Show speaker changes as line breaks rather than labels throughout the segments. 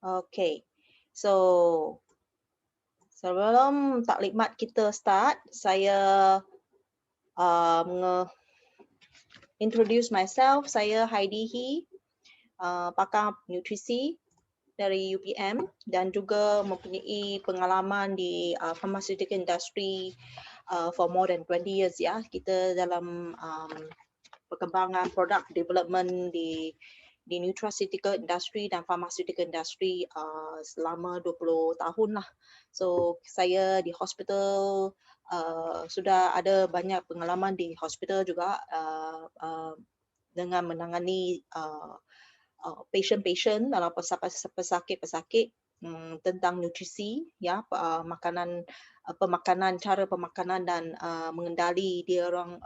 Okay, so sebelum taklimat kita start, saya introduce myself. Saya Heidi He, pakar nutrisi dari UPM dan juga mempunyai pengalaman di pharmaceutical industry for more than 20 years ya. Kita dalam perkembangan product development di nutraceutical industry dan pharmaceutical industry selama 20 tahun lah. So saya di hospital sudah ada banyak pengalaman di hospital juga dengan menangani patient-patient dalam pesakit-pesakit tentang nutrisi ya, makanan, pemakanan, cara pemakanan dan mengendali dia orang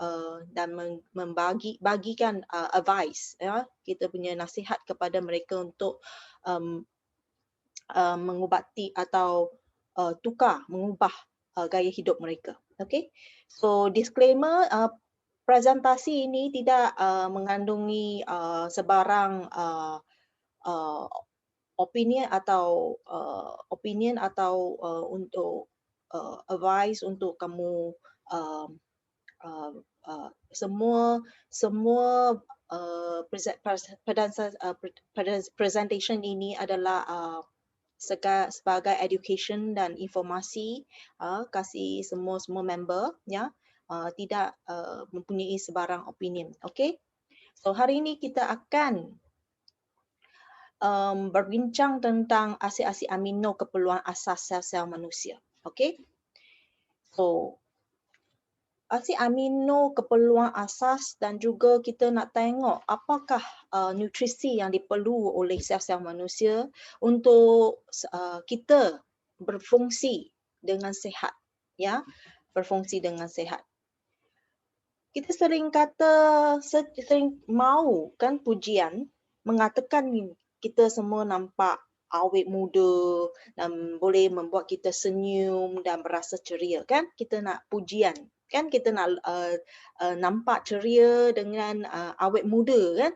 dan bagikan advice ya, kita punya nasihat kepada mereka untuk mengubati atau mengubah gaya hidup mereka. Okay, so disclaimer, presentasi ini tidak mengandungi sebarang opinion atau untuk advice untuk kamu semua presentation ini adalah sebagai education dan informasi kasih semua member ya, tidak mempunyai sebarang opinion. Okay, so hari ini kita akan berbincang tentang asid-asid amino keperluan asas sel-sel manusia. Okay, so asid amino keperluan asas dan juga kita nak tengok apakah nutrisi yang diperlu oleh sel-sel manusia untuk kita berfungsi dengan sihat ya, berfungsi dengan sihat. Kita sering mau kan pujian mengatakan kita semua nampak awet muda dan boleh membuat kita senyum dan berasa ceria kan, kita nak pujian kan, kita nak nampak ceria dengan awet muda kan.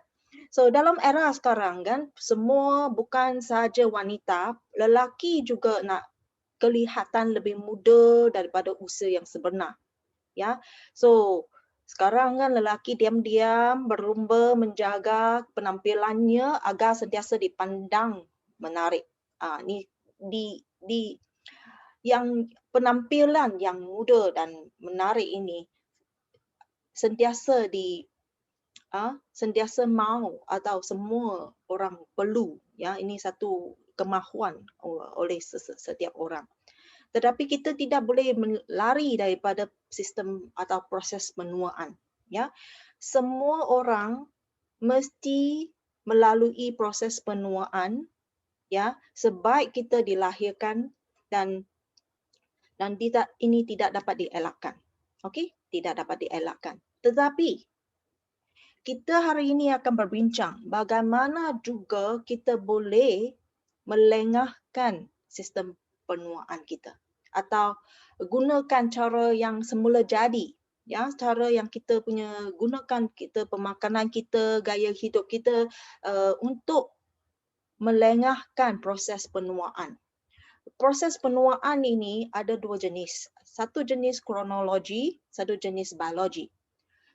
So dalam era sekarang kan, semua bukan sahaja wanita, lelaki juga nak kelihatan lebih muda daripada usia yang sebenar ya. So sekarang kan lelaki diam-diam berlumba menjaga penampilannya agar sentiasa dipandang menarik. Ni di yang penampilan yang muda dan menarik ini sentiasa sentiasa mau atau semua orang perlu ya, ini satu kemahuan oleh setiap orang. Tetapi kita tidak boleh lari daripada sistem atau proses penuaan ya. Semua orang mesti melalui proses penuaan ya, sebaik kita dilahirkan dan ini tidak dapat dielakkan. Okey, tidak dapat dielakkan. Tetapi kita hari ini akan berbincang bagaimana juga kita boleh melengahkan sistem penuaan kita atau gunakan cara yang semula jadi ya, cara yang kita punya gunakan kita pemakanan kita, gaya hidup kita untuk melengahkan proses penuaan. Proses penuaan ini ada dua jenis. Satu jenis kronologi, satu jenis biologi.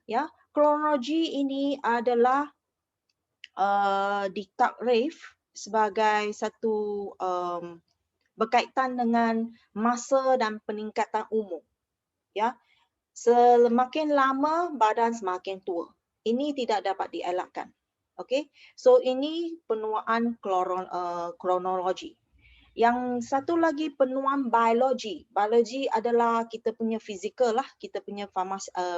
Ya, kronologi ini adalah ditakrif sebagai satu berkaitan dengan masa dan peningkatan umur. Ya, semakin lama badan semakin tua. Ini tidak dapat dielakkan. Okey, so ini penuaan kronologi. Yang satu lagi penuaan biologi. Biologi adalah kita punya fizikal lah, kita punya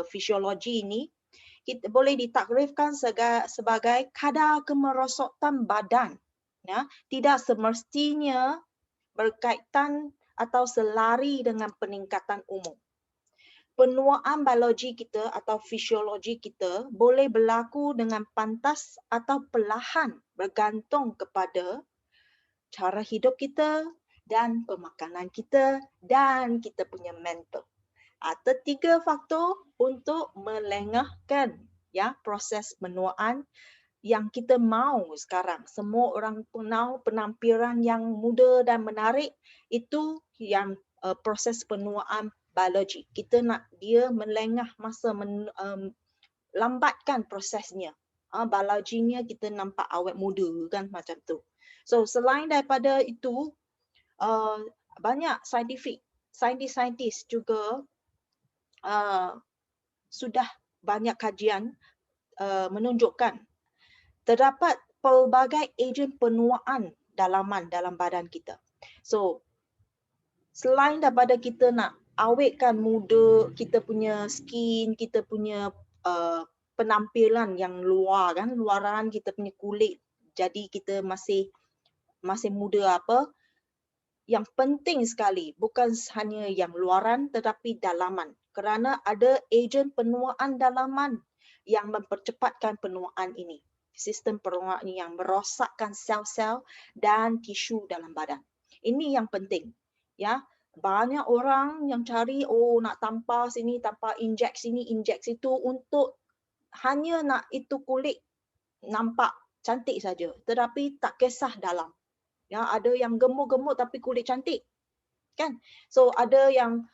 fisiologi ini. Kita boleh ditakrifkan sebagai kadar kemerosotan badan. Ya, tidak semestinya berkaitan atau selari dengan peningkatan umur. Penuaan biologi kita atau fisiologi kita boleh berlaku dengan pantas atau perlahan bergantung kepada cara hidup kita dan pemakanan kita dan kita punya mental. Ada 3 faktor untuk melengahkan ya proses penuaan yang kita mahu sekarang. Semua orang mahu penampilan yang muda dan menarik. Itu yang proses penuaan biologi. Kita nak dia melengah masa, lambatkan prosesnya. Biologinya kita nampak awet muda kan, macam tu. So selain daripada itu, banyak saintis juga sudah banyak kajian menunjukkan terdapat pelbagai ejen penuaan dalaman dalam badan kita. So selain daripada kita nak awetkan muda, kita punya skin, kita punya penampilan yang luar kan, luaran kita punya kulit, jadi kita masih muda apa. Yang penting sekali bukan hanya yang luaran tetapi dalaman, kerana ada ejen penuaan dalaman yang mempercepatkan penuaan ini. Sistem penuaan ini yang merosakkan sel-sel dan tisu dalam badan. Ini yang penting. Ya, banyak orang yang cari nak tampar sini, tampar injek sini, injek situ untuk hanya nak itu kulit nampak cantik saja, tetapi tak kisah dalam. Ya, ada yang gemuk-gemuk tapi kulit cantik, kan? So ada yang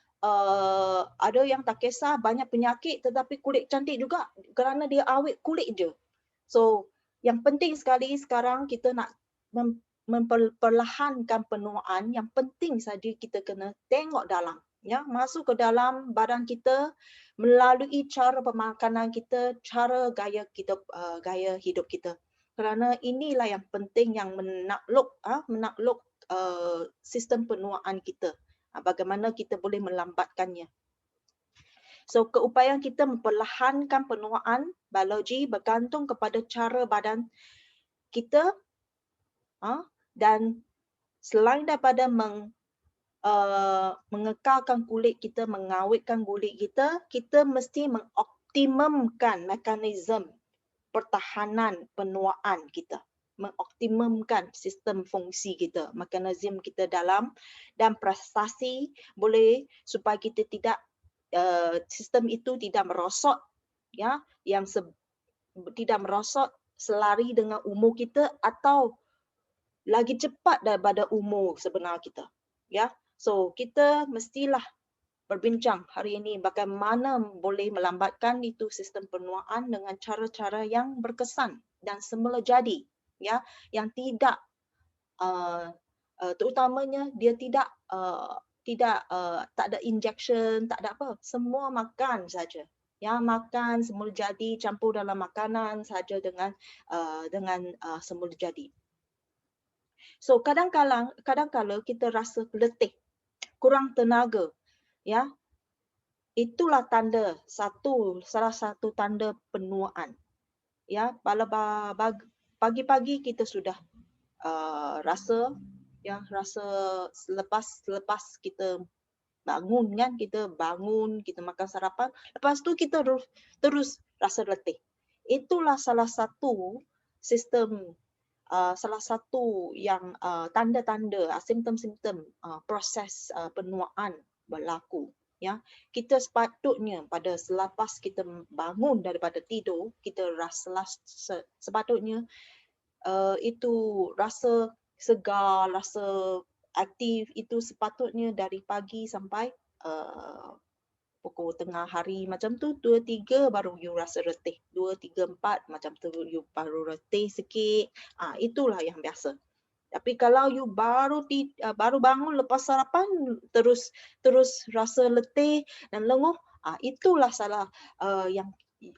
tak kisah banyak penyakit tetapi kulit cantik juga kerana dia awet kulit je. So yang penting sekali sekarang kita nak memperlahankan penuaan. Yang penting saja kita kena tengok dalam, ya, masuk ke dalam badan kita melalui cara pemakanan kita, cara gaya hidup kita. Kerana inilah yang penting yang menakluk sistem penuaan kita. Bagaimana kita boleh melambatkannya. So keupayaan kita memperlahankan penuaan biologi bergantung kepada cara badan kita, dan selain daripada mengekalkan kulit kita, mengawetkan kulit kita, kita mesti mengoptimumkan mekanisme pertahanan penuaan kita, mengoptimumkan sistem fungsi kita, mekanisme kita dalam, dan prestasi boleh supaya kita tidak sistem itu tidak merosot, ya, yang tidak merosot selari dengan umur kita atau lagi cepat daripada umur sebenar kita, ya. So kita mestilah berbincang hari ini bagaimana boleh melambatkan itu sistem penuaan dengan cara-cara yang berkesan dan semula jadi, ya, yang tidak terutamanya dia tidak tak ada injection, tak ada apa, semua makan saja, ya, makan semula jadi, campur dalam makanan saja dengan semula jadi. So kadang-kala kita rasa letih, kurang tenaga, ya. Itulah tanda salah satu tanda penuaan. Ya, pagi-pagi kita sudah rasa selepas kita bangun kan, kita makan sarapan, lepas tu kita terus rasa letih. Itulah salah satu yang tanda-tanda, simptom-simptom proses penuaan berlaku. Ya, kita sepatutnya pada selepas kita bangun daripada tidur, kita sepatutnya itu rasa segar, rasa aktif itu sepatutnya dari pagi sampai pukul tengah hari macam tu, 2-3 baru you rasa letih, 2-3-4 macam tu you baru letih sikit. Itulah yang biasa. Tapi kalau you baru bangun lepas sarapan terus rasa letih dan lenguh, itulah salah yang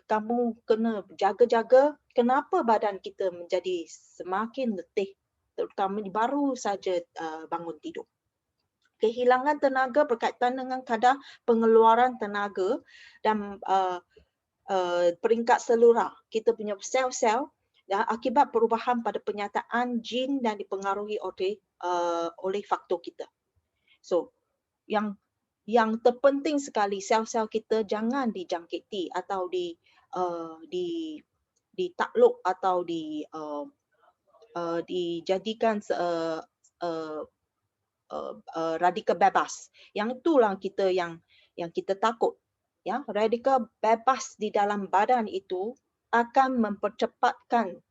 kamu kena jaga-jaga. Kenapa badan kita menjadi semakin letih, terutama baru saja bangun tidur. Kehilangan tenaga berkaitan dengan kadar pengeluaran tenaga dan peringkat selura kita punya sel-sel, akibat perubahan pada penyataan jin dan dipengaruhi oleh faktor kita. So yang terpenting sekali, sel-sel kita jangan dijangkiti atau ditakluk atau dijadikan radikal bebas. Yang itulah yang kita takut. Ya, radikal bebas di dalam badan itu akan mempercepatkan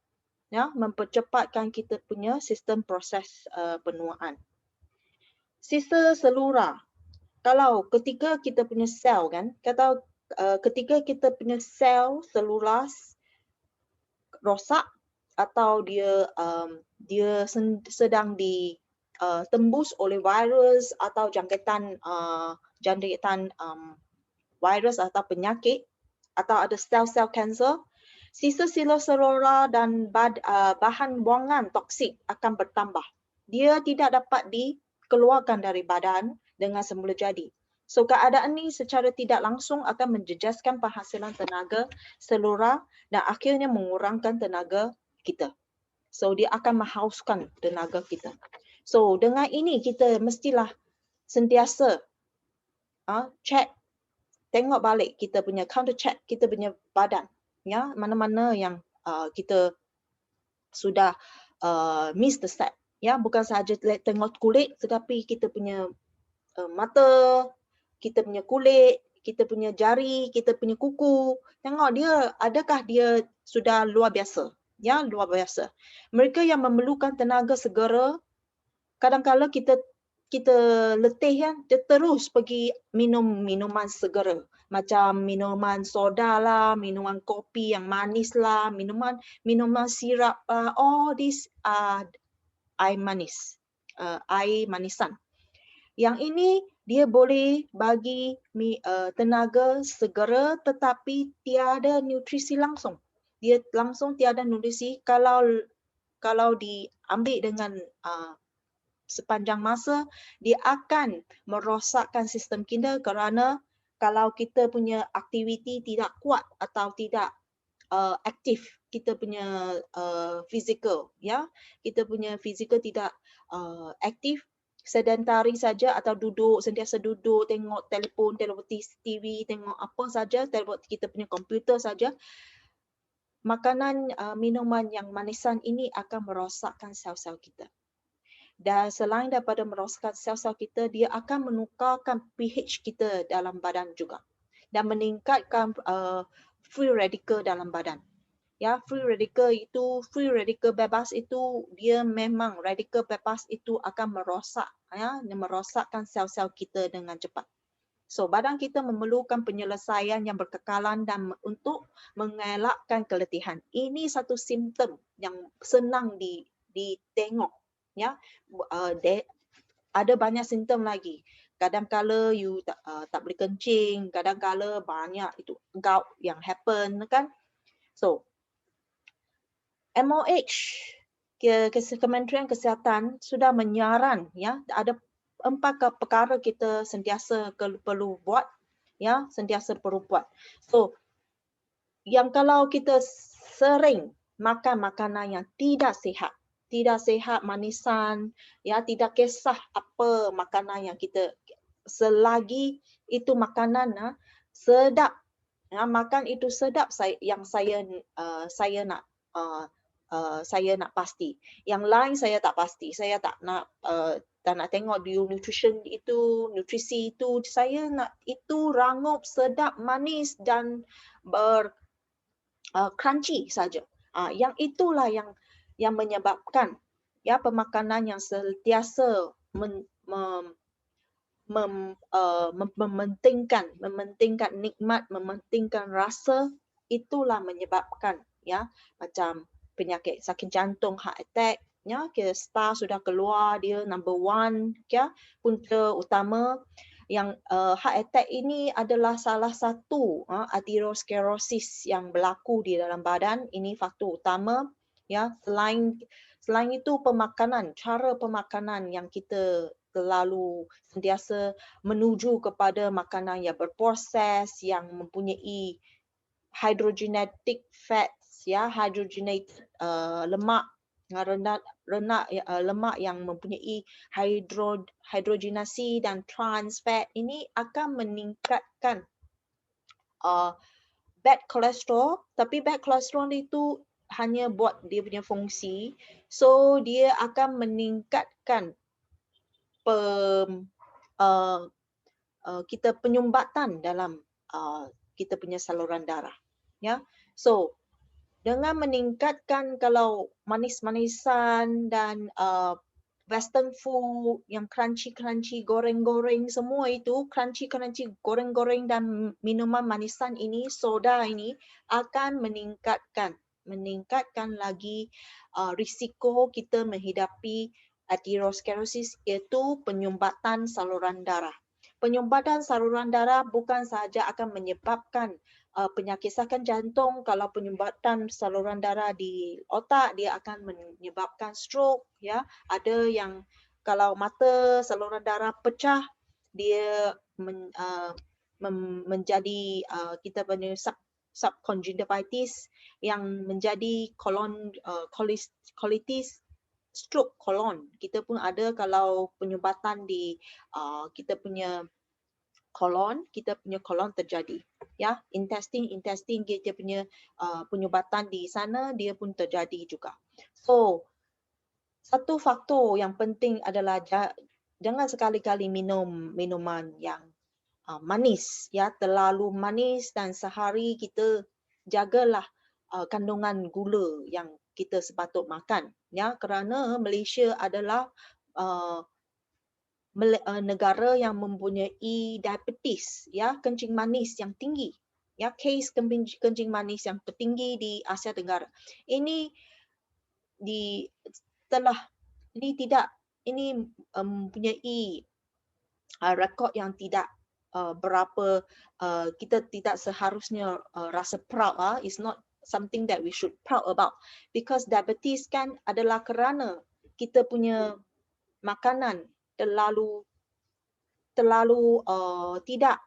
ya, mempercepatkan kita punya sistem proses penuaan. Sisa selura. Kalau ketika kita punya sel kan, ketika kita punya sel selura rosak atau dia sedang tembus oleh virus atau jangkitan virus atau penyakit atau ada sel-sel kanser, sisa selura dan bahan buangan toksik akan bertambah. Dia tidak dapat dikeluarkan dari badan dengan semula jadi. So keadaan ini secara tidak langsung akan menjejaskan penghasilan tenaga selura dan akhirnya mengurangkan tenaga kita. So dia akan menghauskan tenaga kita. So dengan ini kita mestilah sentiasa check, tengok balik kita punya counter check kita punya badan, ya, mana-mana yang kita sudah miss the step, ya, bukan sahaja tengok kulit tetapi kita punya mata, kita punya kulit, kita punya jari, kita punya kuku, tengok dia adakah dia sudah luar biasa, ya, luar biasa. Mereka yang memerlukan tenaga segera, kadang-kala kita letih kan, dia terus pergi minum minuman segera. Macam minuman soda lah, minuman kopi yang manis lah, minuman sirap lah, all this air manis, air manisan. Yang ini dia boleh bagi tenaga segera tetapi tiada nutrisi langsung. Dia langsung tiada nutrisi kalau diambil dengan sepanjang masa, dia akan merosakkan sistem kita kerana kalau kita punya aktiviti tidak kuat atau tidak aktif, kita punya fizikal, ya, kita punya fizikal tidak aktif, sedentari saja atau sentiasa duduk, tengok telefon, TV, tengok apa saja, tengok kita punya komputer saja, makanan, minuman yang manisan ini akan merosakkan sel-sel kita. Dan selain daripada merosakkan sel-sel kita, dia akan menukarkan pH kita dalam badan juga dan meningkatkan free radical dalam badan. Ya, free radical bebas itu dia memang radikal bebas itu akan merosak, ya, merosakkan sel-sel kita dengan cepat. So badan kita memerlukan penyelesaian yang berkekalan dan untuk mengelakkan keletihan. Ini satu simptom yang senang ditengok, ya. Ada banyak simptom lagi. Kadang-kala you tak boleh kencing, kadang-kala banyak itu gout yang happen kan. So MOH, Kementerian Kesihatan sudah menyaran, ya, ada 4 perkara kita sentiasa perlu buat, ya, sentiasa perlu buat. So yang kalau kita sering makan makanan yang tidak sihat, manisan, ya, tidak kisah apa makanan yang kita, selagi itu makanan sedap, ya, makan itu sedap, saya nak pasti. Yang lain saya tak pasti. Saya tak nak tengok nutrisi itu. Saya nak itu rangup, sedap, manis dan crunchy saja. Yang itulah yang menyebabkan, ya, pemakanan yang sentiasa mementingkan nikmat, mementingkan rasa, itulah menyebabkan, ya, macam penyakit sakit jantung, heart attack, ya, star sudah keluar, dia number 1, ya, punca utama. Yang heart attack ini adalah salah satu atherosclerosis yang berlaku di dalam badan. Ini faktor utama, ya. Selain itu pemakanan, cara pemakanan yang kita terlalu sentiasa menuju kepada makanan yang berproses, yang mempunyai hydrogenated fats, ya, hydrogenated lemak, lemak yang mempunyai hidrogenasi dan trans fat, ini akan meningkatkan bad cholesterol. Tapi bad cholesterol itu hanya buat dia punya fungsi, so dia akan meningkatkan kita penyumbatan dalam kita punya saluran darah, ya. So dengan meningkatkan kalau manis-manisan dan western food yang crunchy-crunchy, goreng-goreng semua itu, crunchy-crunchy, goreng-goreng dan minuman manisan ini, soda ini akan meningkatkan lagi risiko kita menghidapi aterosklerosis, iaitu penyumbatan saluran darah. Penyumbatan saluran darah bukan sahaja akan menyebabkan penyakit serangan jantung. Kalau penyumbatan saluran darah di otak, dia akan menyebabkan stroke, ya. Ada yang kalau mata saluran darah pecah, dia menjadi kita punya subconjunctivitis yang menjadi colitis, stroke kolon. Kita pun ada kalau penyumbatan di kita punya kolon terjadi, ya. Intestine kita punya penyumbatan di sana, dia pun terjadi juga. So satu faktor yang penting adalah jangan sekali-kali minum minuman yang manis, ya, terlalu manis, dan sehari kita jagalah kandungan gula yang kita sepatut makan, ya, kerana Malaysia adalah negara yang mempunyai diabetes, ya, kencing manis yang tinggi, ya, kes kencing manis yang tertinggi di Asia Tenggara. Ini mempunyai rekod yang tidak berapa kita tidak seharusnya rasa proud. It's not something that we should proud about, because diabetes kan adalah kerana kita punya makanan terlalu tidak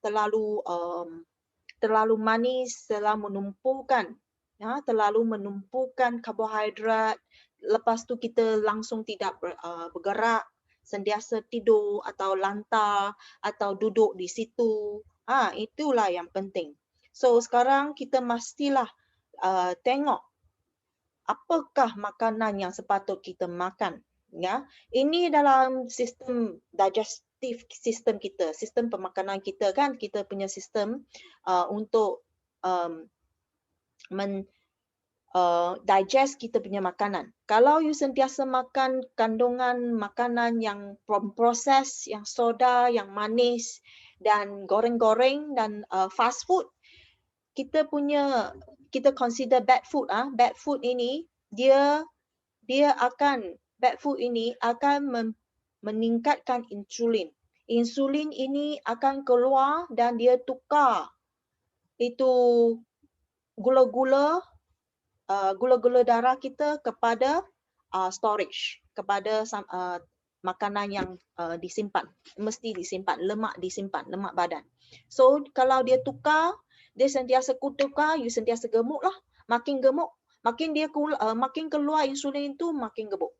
terlalu manis, terlalu menumpukan karbohidrat. Lepas tu kita langsung tidak bergerak, sentiasa tidur atau lantar atau duduk di situ. Itulah yang penting. So sekarang kita mestilah tengok apakah makanan yang sepatut kita makan, ya. Ini dalam sistem digestive system kita, sistem pemakanan kita kan, kita punya sistem untuk digest kita punya makanan. Kalau you sentiasa makan kandungan makanan yang proses, yang soda, yang manis dan goreng-goreng dan fast food, kita consider bad food. Bad food ini bad food ini akan meningkatkan insulin. Insulin ini akan keluar dan dia tukar itu gula-gula darah kita kepada storage, kepada makanan yang disimpan, mesti disimpan, lemak badan. So kalau dia tukar, dia sentiasa tukar, you sentiasa gemuk lah, makin gemuk, makin keluar insulin itu makin gemuk.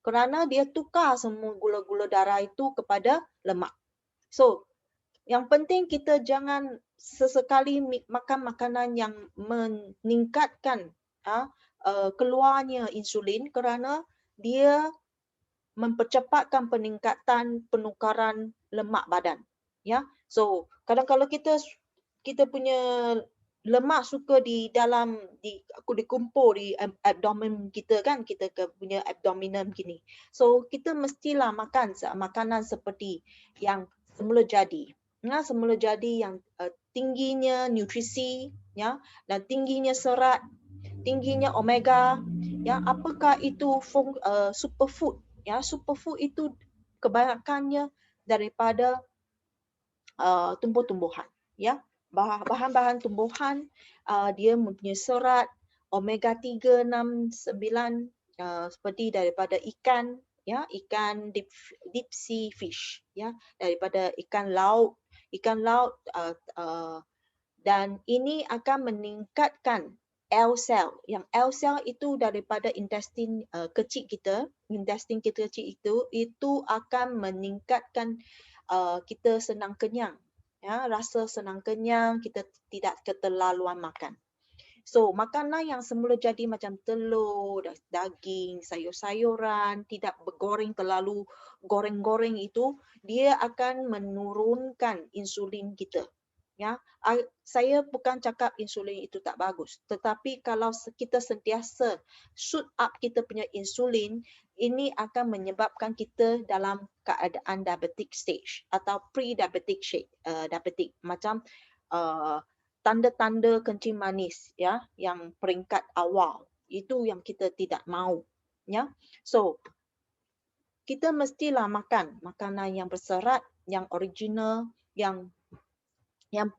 Kerana dia tukar semua gula-gula darah itu kepada lemak. So yang penting kita jangan sesekali makan makanan yang meningkatkan keluarnya insulin, kerana dia mempercepatkan peningkatan penukaran lemak badan, ya. So kadang-kadang kita punya lemak suka dikumpul di abdomen kita kan, kita punya abdominal gini. So kita mestilah makan makanan seperti yang semula jadi, semula jadi yang tingginya nutrisi, ya, dan tingginya serat, tingginya omega, ya. Apakah itu superfood, ya. Superfood itu kebanyakannya daripada tumbuh-tumbuhan, ya. Bahan-bahan tumbuhan, dia mempunyai serat omega 3, 6, 9 seperti daripada ikan, ya, ikan deep sea fish, ya, daripada ikan laut, dan ini akan meningkatkan L cell. Yang L cell itu daripada intestine kecil kita, itu akan meningkatkan kita senang kenyang, ya, rasa senang kenyang, kita tidak keterlaluan makan. So makanan yang semula jadi macam telur, daging, sayur-sayuran, tidak bergoreng terlalu goreng-goreng itu, dia akan menurunkan insulin kita, Ya, saya bukan cakap insulin itu tak bagus, tetapi kalau kita sentiasa shoot up kita punya insulin, ini akan menyebabkan kita dalam keadaan diabetic stage atau pre-diabetic diabetic, macam tanda-tanda kencing manis, ya, yang peringkat awal. Itu yang kita tidak mahu, ya. So, kita mestilah makan makanan yang berserat, yang original, yang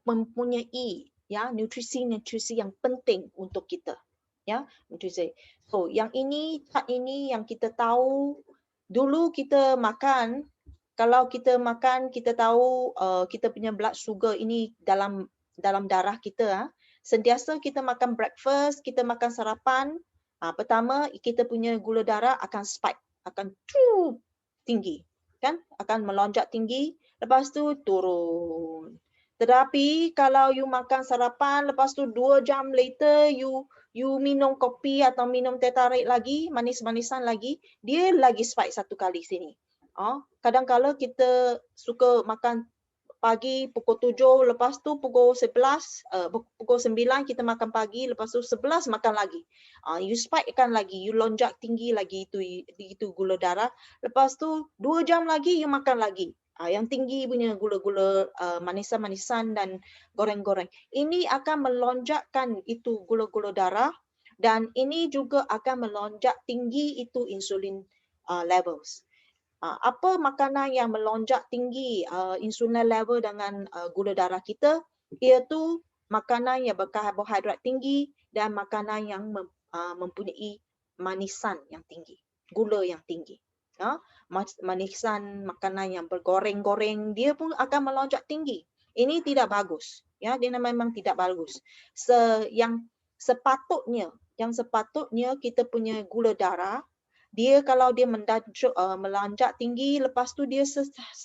mempunyai nutrisi-nutrisi yang penting untuk kita, ya, nutrisi. So yang ini yang kita tahu dulu kita makan, kalau kita makan kita tahu kita punya blood sugar ini dalam darah kita, sentiasa kita makan breakfast, kita makan sarapan, pertama kita punya gula darah akan spike, akan tinggi, kan, akan melonjak tinggi, lepas tu turun. Tetapi kalau you makan sarapan, lepas tu 2 jam later you minum kopi atau minum teh tarik lagi, manis-manisan lagi, dia lagi spike satu kali sini. Kadang-kala kita suka makan pagi pukul 7, lepas tu pukul 11, pukul 9 kita makan pagi, lepas tu 11 makan lagi. You spike kan lagi, you lonjak tinggi lagi itu gula darah. Lepas tu 2 jam lagi you makan lagi. Yang tinggi punya gula-gula manisan-manisan dan goreng-goreng. Ini akan melonjakkan itu gula-gula darah dan ini juga akan melonjak tinggi itu insulin levels. Apa makanan yang melonjak tinggi insulin level dengan gula darah kita, iaitu makanan yang berkarbohidrat tinggi dan makanan yang mempunyai manisan yang tinggi, gula yang tinggi. Manisan makanan yang bergoreng-goreng, dia pun akan melonjak tinggi. Ini tidak bagus, ya, dia memang tidak bagus. Yang sepatutnya kita punya gula darah, dia kalau dia melonjak tinggi, lepas tu dia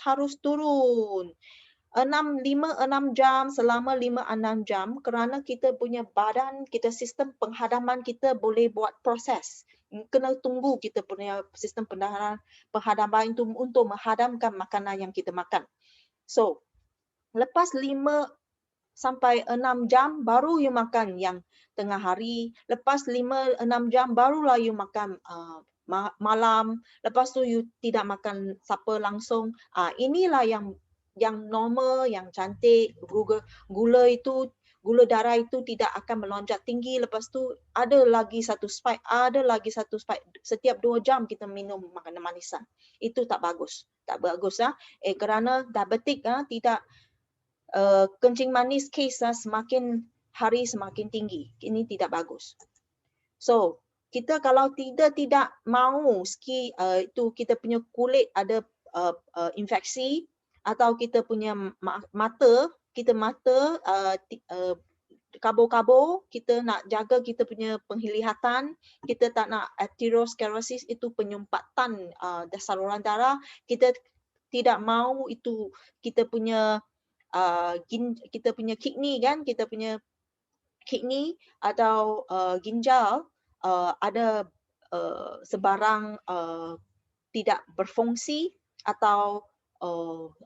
harus turun 6 jam, selama 5-6 jam, kerana kita punya badan, kita sistem penghadaman kita boleh buat proses. Kena tunggu kita punya sistem penghadapan itu untuk menghadamkan makanan yang kita makan. So, lepas 5 sampai 6 jam baru you makan yang tengah hari. Lepas 5-6 jam barulah you makan malam. Lepas tu you tidak makan supper langsung. Inilah yang normal, yang cantik. Gula darah itu tidak akan melonjak tinggi. Lepas tu ada lagi satu spike. Setiap 2 jam kita minum makanan manisan. Itu tak bagus. Tak bagus. Kerana diabetik tidak kencing manis case semakin hari semakin tinggi. Ini tidak bagus. So, kita kalau tidak mahu itu kita punya kulit ada infeksi atau kita punya mata kabur-kabur, kita nak jaga kita punya penglihatan, kita tak nak atherosclerosis, itu penyumpatan saluran darah, kita tidak mahu itu kita punya kidney kan, kita punya kidney atau ginjal ada sebarang tidak berfungsi atau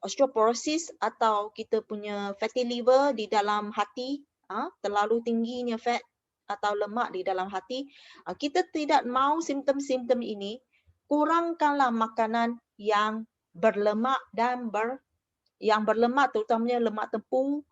osteoporosis atau kita punya fatty liver di dalam hati, terlalu tingginya fat atau lemak di dalam hati. Kita tidak mahu simptom-simptom ini, kurangkanlah makanan yang berlemak dan yang berlemak, terutamanya lemak tepung,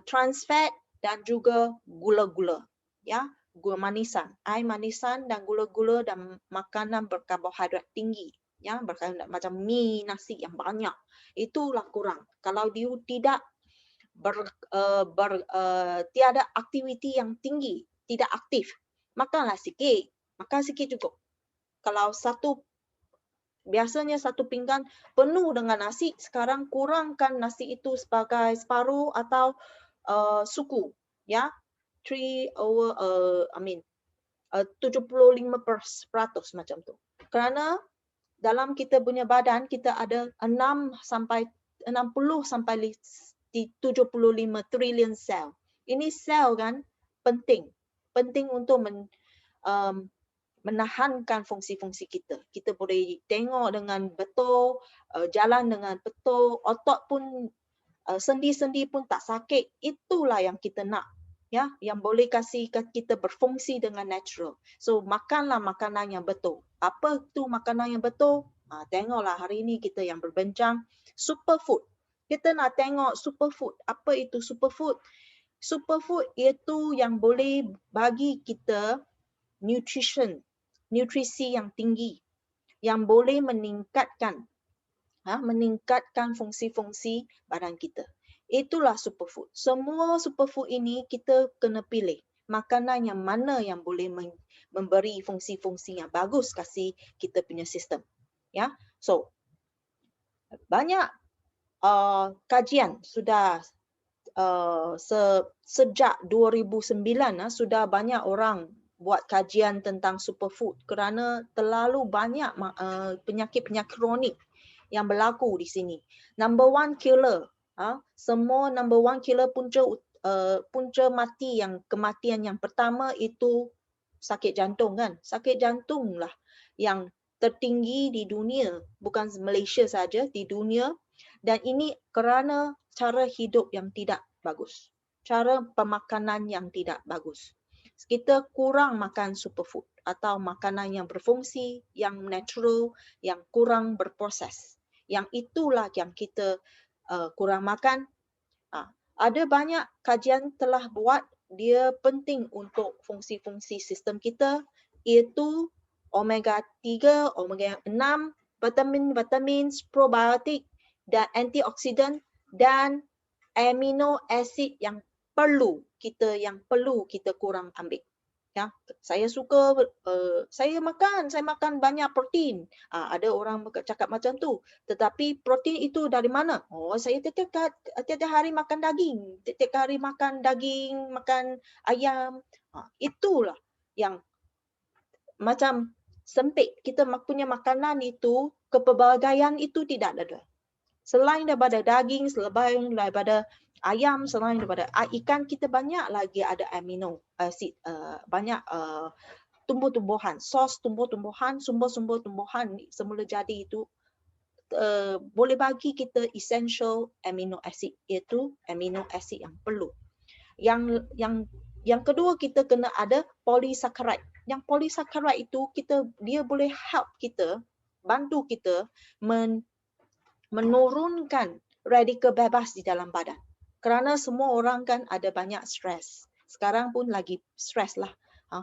trans fat dan juga gula-gula, ya, gula manisan, air manisan dan gula-gula dan makanan berkarbohidrat tinggi, ya, macam mie, nasi yang banyak, itulah kurang. Kalau dia tidak tiada aktiviti yang tinggi, tidak aktif, makan sikit cukup. Kalau biasanya satu pinggan penuh dengan nasi, sekarang kurangkan nasi itu sebagai separuh atau suku, ya, 75% macam tu. Kerana dalam kita punya badan kita ada 60 sampai 75 trilion sel. Ini sel kan penting untuk menahankan fungsi-fungsi kita. Kita boleh tengok dengan betul, jalan dengan betul, otot pun sendi-sendi pun tak sakit. Itulah yang kita nak, ya, yang boleh kasih kita berfungsi dengan natural. So makanlah makanan yang betul. Apa tu makanan yang betul? Tengoklah hari ini kita yang berbincang superfood. Kita nak tengok superfood. Apa itu superfood? Superfood itu yang boleh bagi kita nutrisi yang tinggi, yang boleh meningkatkan fungsi-fungsi badan kita. Itulah superfood. Semua superfood ini kita kena pilih makanan yang mana yang boleh memberi fungsi-fungsi yang bagus kasih kita punya sistem. Ya, so banyak kajian sudah sejak 2009 sudah banyak orang buat kajian tentang superfood kerana terlalu banyak penyakit-penyakit kronik yang berlaku di sini. Number one killer, semua number one killer punca mati kematian yang pertama itu sakit jantung kan. Sakit jantung lah yang tertinggi di dunia, bukan Malaysia saja, di dunia. Dan ini kerana cara hidup yang tidak bagus. Cara pemakanan yang tidak bagus. Kita kurang makan superfood atau makanan yang berfungsi, yang natural, yang kurang berproses. Yang itulah yang kita kurang makan. Ada banyak kajian telah buat, dia penting untuk fungsi-fungsi sistem kita, iaitu omega 3, omega 6, vitamin, probiotik dan antioksidan dan amino acid yang perlu kita kurang ambil. Ya, saya suka saya makan banyak protein. Ada orang cakap macam tu. Tetapi protein itu dari mana? Oh, saya tiap hari makan daging, tiap hari makan daging, makan ayam. Itulah yang macam sempit. Kita punya makanan itu, kepelbagaian itu tidak ada. Selain daripada daging, selain daripada ayam, selain daripada ikan, kita banyak lagi ada amino acid, banyak tumbuh-tumbuhan, sos tumbuh-tumbuhan, sumber-sumber tumbuhan semula jadi itu boleh bagi kita essential amino acid, iaitu amino acid yang perlu. Yang kedua, kita kena ada polysaccharide. Yang polysaccharide itu dia boleh help kita, bantu kita menurunkan radikal bebas di dalam badan. Kerana semua orang kan ada banyak stres. Sekarang pun lagi stres lah.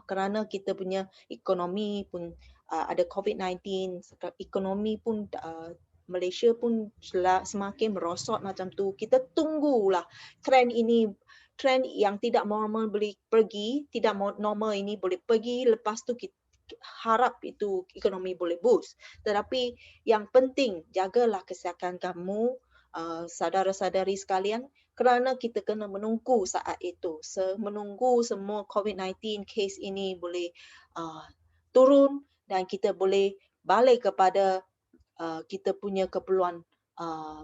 Kerana kita punya ekonomi pun ada COVID-19, ekonomi pun Malaysia pun semakin merosot macam tu. Kita tunggulah trend yang tidak normal boleh pergi, tidak normal ini boleh pergi, lepas tu kita harap itu ekonomi boleh boost. Tetapi yang penting, jagalah kesihatan kamu, saudara-saudari sekalian, kerana kita kena menunggu saat itu. Menunggu semua COVID-19 case ini boleh turun dan kita boleh balik kepada kita punya keperluan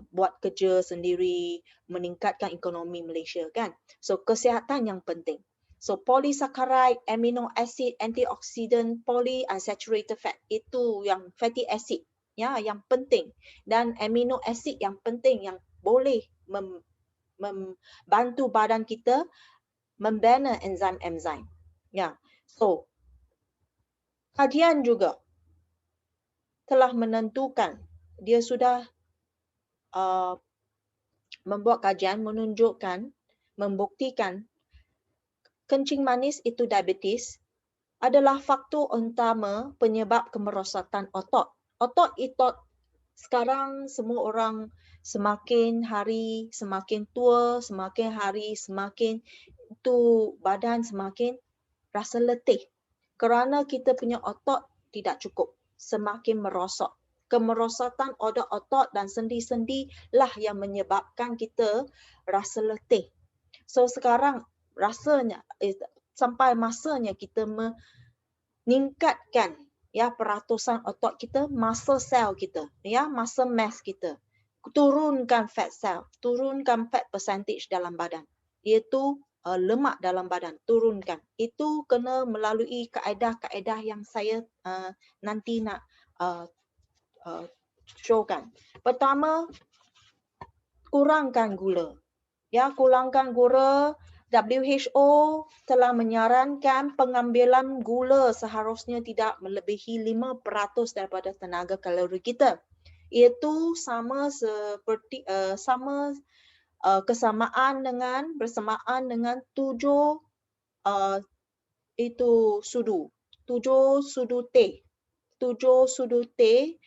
buat kerja sendiri, meningkatkan ekonomi Malaysia kan. So kesihatan yang penting. So polysaccharide, amino acid, antioksidan, polyunsaturated fat, itu yang fatty acid ya, yang penting. Dan amino acid yang penting, yang boleh membantu badan kita membina enzim-enzim. Ya. So kajian juga telah menentukan, dia sudah membuat kajian menunjukkan, membuktikan kencing manis itu diabetes adalah faktor utama penyebab kemerosotan otot. Otot sekarang semua orang semakin hari semakin tua, semakin hari semakin itu badan semakin rasa letih. Kerana kita punya otot tidak cukup, semakin merosot. Kemerosotan otot dan sendi-sendi lah yang menyebabkan kita rasa letih. So sekarang rasanya sampai masanya kita meningkatkan ya peratusan otot kita, muscle cell kita, ya muscle mass kita. Turunkan fat cell, turunkan fat percentage dalam badan. Iaitu lemak dalam badan, turunkan. Itu kena melalui kaedah-kaedah yang saya nanti nak showkan. Pertama, kurangkan gula. Ya, kurangkan gula. WHO telah menyarankan pengambilan gula seharusnya tidak melebihi 5% daripada tenaga kalori kita. Iaitu sama seperti bersamaan dengan 7 itu sudu. 7 sudu teh. 7 sudu teh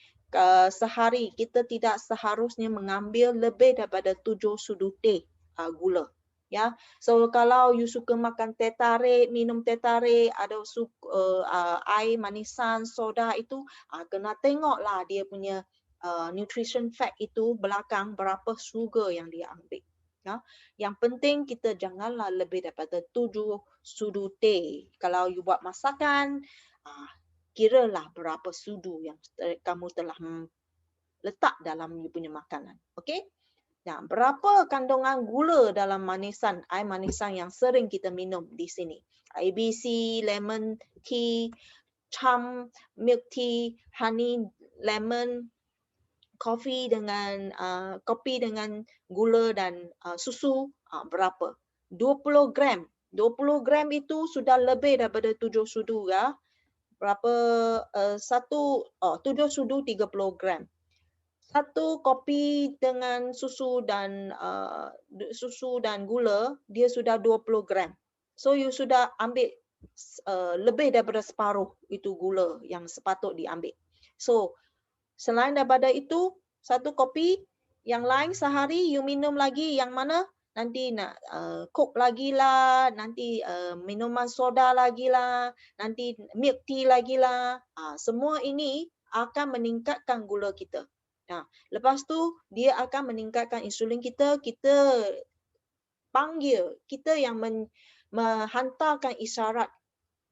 sehari. Kita tidak seharusnya mengambil lebih daripada 7 sudu teh gula. Ya, so kalau you suka makan teh tarik, minum teh tarik, ada air manisan, soda itu, kena tengoklah dia punya nutrition fact itu belakang berapa sugar yang dia ambil. Ya, yang penting kita janganlah lebih daripada 7 sudu teh. Kalau you buat masakan, kiralah berapa sudu yang kamu telah letak dalam you punya makanan. Okey? Nah, berapa kandungan gula dalam air manisan yang sering kita minum di sini? ABC, lemon tea, cham, milk tea, honey, lemon, kopi dengan gula dan susu, berapa? 20 gram. 20 gram itu sudah lebih daripada 7 sudu ya. Berapa 7 sudu 30 gram. Satu kopi dengan susu dan gula, dia sudah 20 gram. So you sudah ambil lebih daripada separuh itu gula yang sepatut diambil. So selain daripada itu, satu kopi, yang lain sehari you minum lagi yang mana? Nanti nak coke lagi lah, nanti minuman soda lagi lah, nanti milk tea lagi lah. Semua ini akan meningkatkan gula kita. Nah, lepas tu dia akan meningkatkan insulin kita. Kita panggil, kita yang menghantarkan isyarat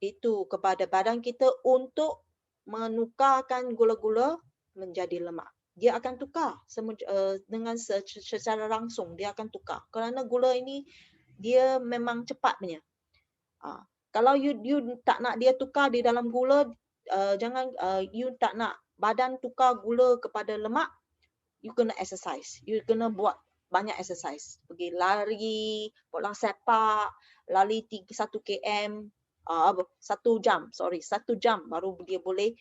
itu kepada badan kita untuk menukarkan gula-gula menjadi lemak. Dia akan tukar dengan secara langsung, dia akan tukar. Kerana gula ini dia memang cepat punya. Kalau you tak nak dia tukar di dalam gula, you tak nak badan tukar gula kepada lemak, you kena exercise. You kena buat banyak exercise. Pergi lari, bola sepak, lari 1 km, 1 jam baru dia boleh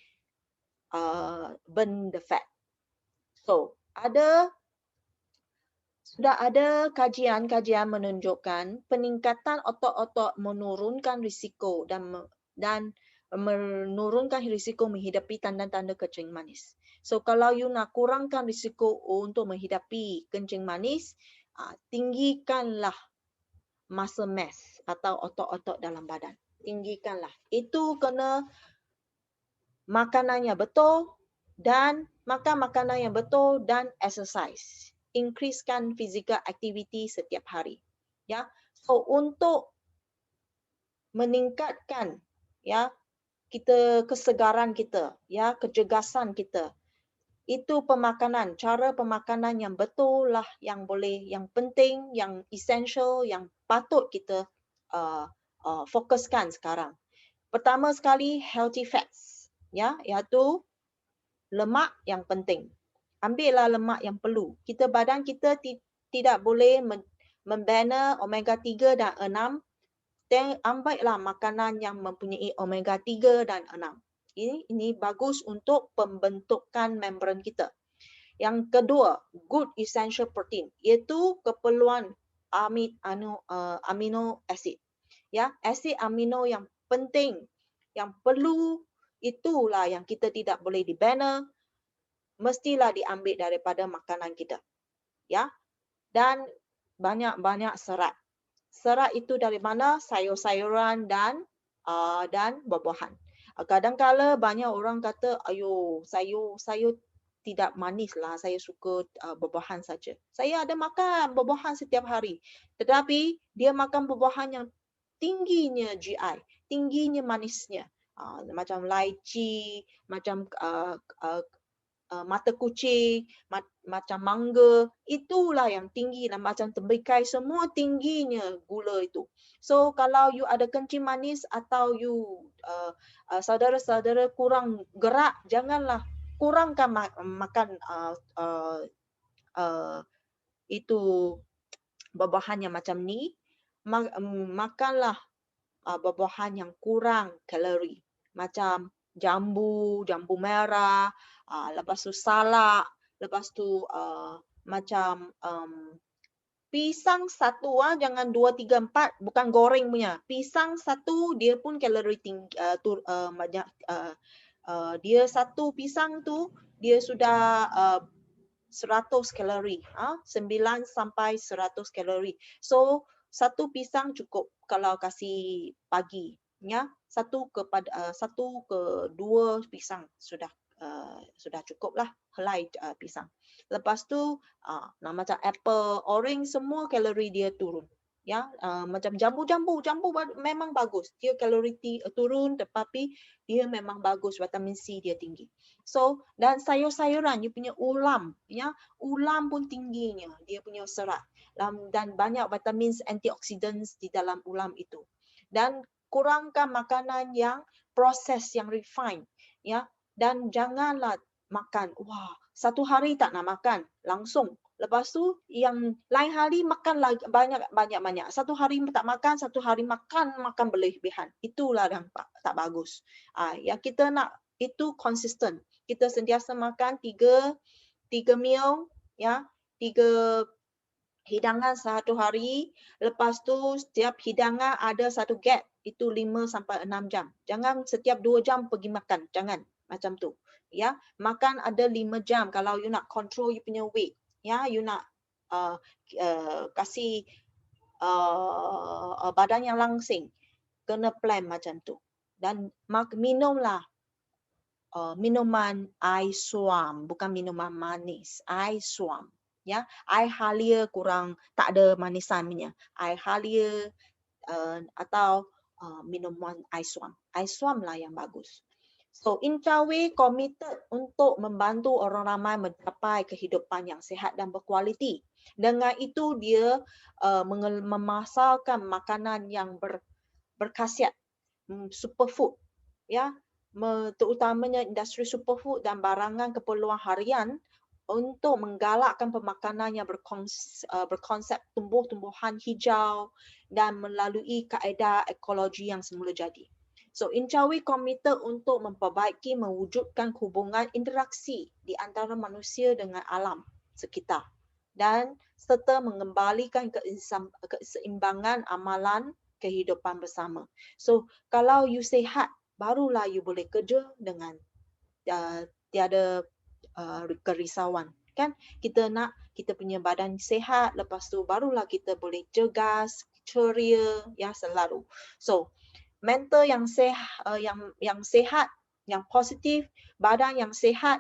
burn the fat. So, sudah ada kajian-kajian menunjukkan peningkatan otot-otot menurunkan risiko dan menurunkan risiko menghidapi tanda-tanda kencing manis. So kalau you nak kurangkan risiko untuk menghidapi kencing manis, tinggikanlah muscle mass atau otot-otot dalam badan. Tinggikanlah. Itu kena makanannya betul dan makan makanan yang betul dan exercise. Increasekan physical activity setiap hari. Ya. So untuk meningkatkan kesegaran kita, kecergasan kita. Itu cara pemakanan yang betul lah yang penting, yang essential, yang patut kita fokuskan sekarang. Pertama sekali healthy fats, iaitu lemak yang penting. Ambillah lemak yang perlu. Badan kita tidak boleh membina omega 3 dan 6. Ambillah makanan yang mempunyai omega 3 dan 6. Ini bagus untuk pembentukan membran kita. Yang kedua, good essential protein, iaitu keperluan amino acid. Asid amino yang penting, yang perlu, itulah yang kita tidak boleh dibina, mestilah diambil daripada makanan kita. Dan banyak-banyak serat. Serat itu dari mana? Sayur-sayuran dan buah-buahan. Kadang-kala banyak orang kata, sayur tidak manis lah, saya suka buah-buahan saja. Saya ada makan buah-buahan setiap hari. Tetapi dia makan buah-buahan yang tingginya GI, tingginya manisnya. Macam lychee, macam mata kucing, macam mangga, itulah yang tinggi dan macam tembikai, semua tingginya gula itu. So kalau you ada kencing manis atau you saudara-saudara kurang gerak, janganlah kurangkan makan itu buah-buahan yang macam ni, makanlah buah-buahan yang kurang kalori. Macam jambu merah, lepas tu salak, lepas tu macam pisang satu, jangan 2, 3, 4, bukan goreng punya. Pisang satu dia pun kalori tinggi, banyak. Dia satu pisang tu dia sudah 100 kalori, 9 sampai 100 kalori. So satu pisang cukup kalau kasih pagi, ya. Satu ke 2 pisang sudah cukup lah, helai pisang. Lepas tu macam apple, orange, semua kalori dia turun. Ya, macam jambu memang bagus. Dia kalori turun, tetapi dia memang bagus, vitamin C dia tinggi. So, dan sayur-sayuran, dia punya ulam, ya, ulam pun tingginya, dia punya serat, dan banyak vitamin antioksidan di dalam ulam itu. Dan kurangkan makanan yang proses, yang refine, ya, dan janganlah makan, wah, satu hari tak nak makan langsung. Lepas tu yang lain hari makan lagi banyak. Satu hari tak makan, satu hari makan berlebihan. Itulah yang tak bagus. Yang kita nak itu konsisten. Kita sentiasa makan 3 meal, ya, 3 hidangan satu hari. Lepas tu setiap hidangan ada satu gap, itu 5 sampai 6 jam. Jangan setiap 2 jam pergi makan, jangan macam tu. Ya, makan ada 5 jam kalau you nak control you punya weight. Ya, you nak kasih badan yang langsing, kena plan macam tu. Dan minumlah minuman air suam, bukan minuman manis, air suam. Ya, air halia kurang, tak ada manisannya. Air halia atau minuman air suam. Air suam lah yang bagus. So, Incawe committed untuk membantu orang ramai mencapai kehidupan yang sihat dan berkualiti. Dengan itu, dia memasarkan makanan yang berkhasiat, superfood, ya, terutamanya industri superfood dan barangan keperluan harian untuk menggalakkan pemakanan yang berkonsep tumbuh-tumbuhan hijau dan melalui kaedah ekologi yang semula jadi. So, Incawe komited untuk memperbaiki, mewujudkan hubungan interaksi di antara manusia dengan alam sekitar dan serta mengembalikan keseimbangan amalan kehidupan bersama. So, kalau you sihat, barulah you boleh kerja dengan tiada kerisauan, kan? Kita nak kita punya badan sihat, lepas tu barulah kita boleh cergas, ceria, ya, selalu. So, mental yang sihat, yang positif, badan yang sihat,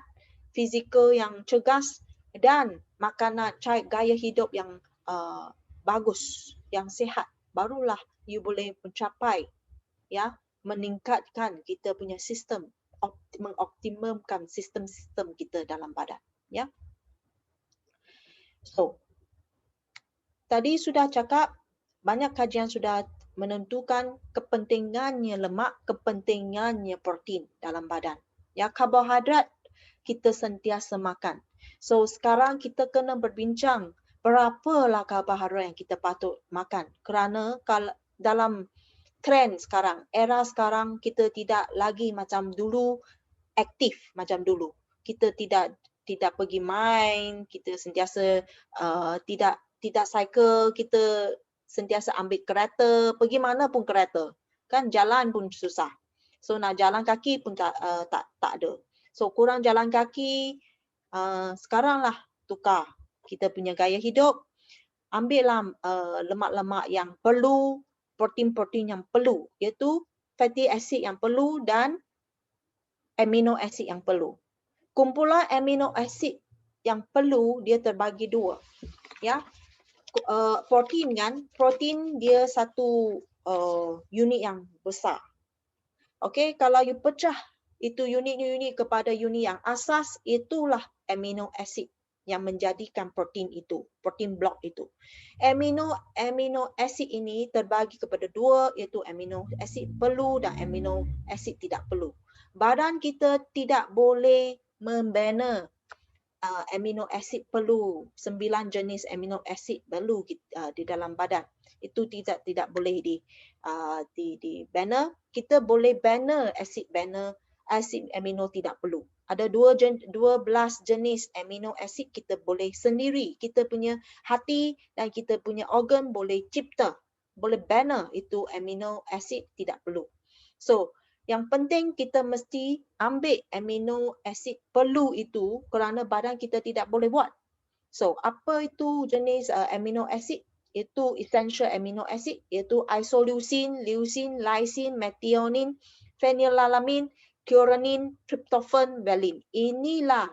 fizikal yang cergas, dan makanan, gaya hidup yang bagus, yang sihat, barulah you boleh mencapai, ya, meningkatkan kita punya sistem, mengoptimumkan sistem-sistem kita dalam badan, ya. So, tadi sudah cakap, banyak kajian sudah menentukan kepentingannya lemak, kepentingannya protein dalam badan. Ya, karbohidrat kita sentiasa makan. So, sekarang kita kena berbincang berapalah karbohidrat yang kita patut makan. Kerana kalau dalam trend sekarang, era sekarang, kita tidak lagi macam dulu, aktif macam dulu. Kita tidak pergi main, kita sentiasa tidak cycle, kita sentiasa ambil kereta, pergi mana pun kereta. Kan jalan pun susah. So nak jalan kaki pun tak ada. So kurang jalan kaki, sekarang lah tukar kita punya gaya hidup. Ambillah lemak-lemak yang perlu, protein-protein yang perlu, iaitu fatty acid yang perlu dan amino acid yang perlu. Kumpulan amino acid yang perlu dia terbagi dua. Ya, protein kan, protein dia satu unit yang besar. Okey, kalau you pecah itu unit-unit kepada unit yang asas, itulah amino acid yang menjadikan protein itu, protein blok itu. Amino acid ini terbagi kepada dua, iaitu amino acid perlu dan amino acid tidak perlu. Badan kita tidak boleh membina amino acid perlu, 9 jenis amino acid perlu di dalam badan. Itu tidak boleh di banner. Kita boleh banner acid amino tidak perlu. Ada 12 jenis amino acid kita boleh sendiri. Kita punya hati dan kita punya organ boleh cipta, boleh banner itu amino acid tidak perlu. So, yang penting kita mesti ambil amino acid perlu itu kerana badan kita tidak boleh buat. So, apa itu jenis amino acid? Itu essential amino acid, iaitu isoleucine, leucine, lysine, methionine, phenylalanine, threonine, tryptophan, valine. Inilah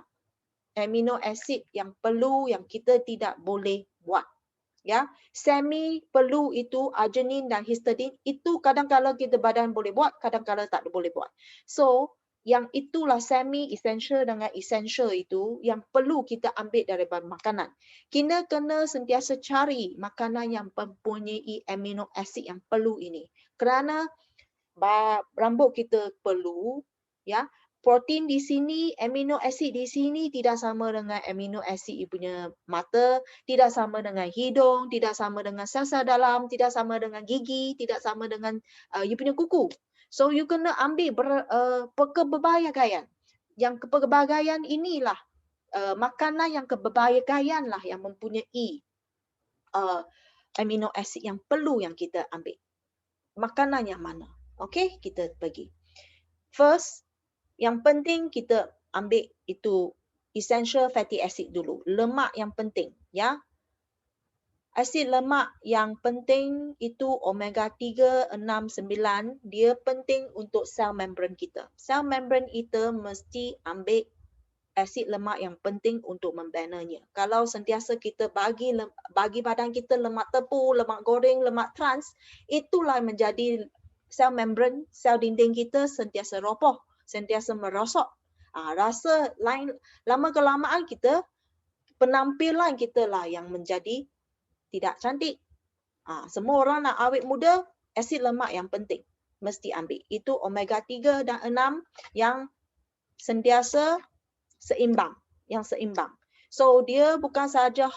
amino acid yang perlu yang kita tidak boleh buat. Ya, semi perlu itu arginine dan histidine, itu kadang-kadang kita badan boleh buat, kadang-kadang tak boleh buat. So, yang itulah semi essential dengan essential itu yang perlu kita ambil daripada makanan. Kita kena sentiasa cari makanan yang mempunyai amino acid yang perlu ini. Kerana rambut kita perlu, ya, protein di sini, amino acid di sini tidak sama dengan amino acid punya mata, tidak sama dengan hidung, tidak sama dengan sel-sel dalam, tidak sama dengan gigi, tidak sama dengan you punya kuku. So you kena ambil keberbahagiaan. Yang keberbahagiaan inilah makanan yang keberbahagiaan lah yang mempunyai amino acid yang perlu yang kita ambil. Makanan yang mana? Okay, kita pergi. First, yang penting kita ambil itu essential fatty acid dulu. Lemak yang penting, ya. Asid lemak yang penting itu omega 3, 6, 9. Dia penting untuk sel membran kita. Sel membran kita mesti ambil asid lemak yang penting untuk membannernya. Kalau sentiasa kita bagi badan kita lemak tepung, lemak goreng, lemak trans, itulah menjadi sel membran, sel dinding kita sentiasa roboh, sentiasa merosot. Rasa lain, lama kelamaan kita, penampilan kita lah yang menjadi tidak cantik. Semua orang nak awet muda, asid lemak yang penting mesti ambil. Itu omega 3 dan 6 yang sentiasa seimbang, yang seimbang. So dia bukan saja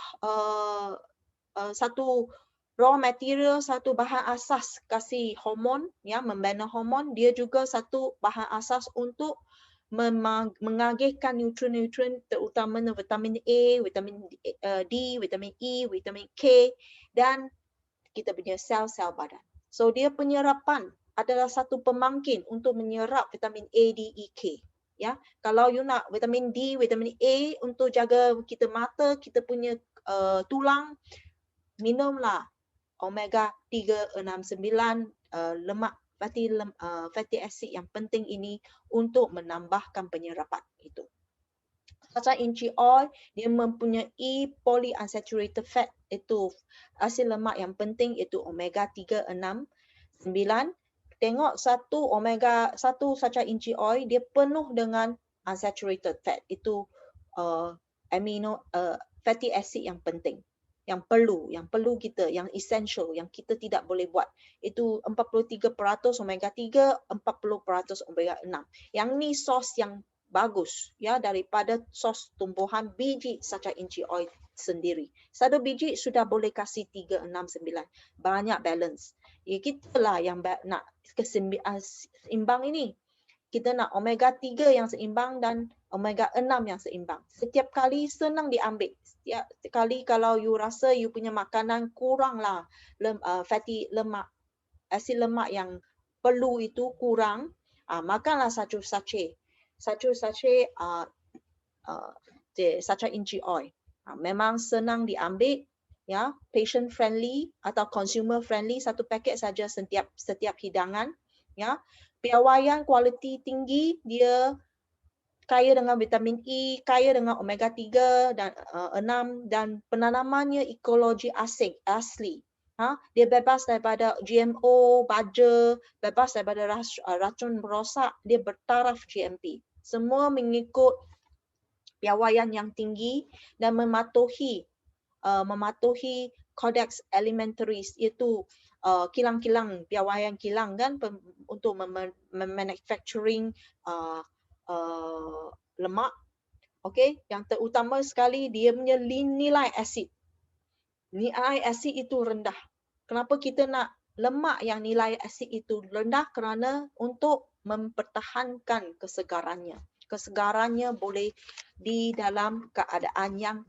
satu raw material, satu bahan asas kasih hormon, ya, membina hormon. Dia juga satu bahan asas untuk mengagihkan nutrien-nutrien terutama vitamin A, vitamin D, vitamin E, vitamin K dan kita punya sel-sel badan. So dia penyerapan adalah satu pemangkin untuk menyerap vitamin A, D, E, K. Ya, kalau you nak vitamin D, vitamin A untuk jaga kita mata, kita punya tulang, minumlah omega 3, 6, 9 lemak fatty acid yang penting ini untuk menambahkan penyerapan itu. Macam inchi oil, dia mempunyai polyunsaturated fat, itu asid lemak yang penting, itu omega 3, 6, 9. Tengok satu saja inchi oil, dia penuh dengan unsaturated fat, itu fatty acid yang penting. Yang perlu kita, yang essential, yang kita tidak boleh buat. Itu 43% omega 3, 40% omega 6. Yang ni sos yang bagus, ya, daripada sos tumbuhan biji saja inchi oil sendiri. Satu biji sudah boleh kasih 3, 6, 9. Banyak balance. Ya, kita lah yang nak seimbang ini. Kita nak omega 3 yang seimbang dan omega 6 yang seimbang. Setiap kali senang diambil. Setiap kali kalau you rasa you punya makanan kurang lah fatty lemak, asid lemak yang perlu itu kurang, makanlah satu sachet sachet inchi oil. Memang senang diambil, ya, patient friendly atau consumer friendly, satu paket saja setiap hidangan, ya. Piawaian kualiti tinggi, dia kaya dengan vitamin E, kaya dengan omega 3 dan 6 dan penanamannya ekologi asli. Dia bebas daripada GMO, baja, bebas daripada racun merosak, dia bertaraf GMP. Semua mengikut piawaian yang tinggi dan mematuhi Codex Alimentaris, iaitu kilang-kilang, piawaian kilang kan untuk manufacturing lemak Okey, yang terutama sekali dia punya nilai asid. Nilai asid itu rendah. Kenapa kita nak lemak yang nilai asid itu rendah? Kerana untuk mempertahankan kesegarannya. Kesegarannya boleh di dalam keadaan yang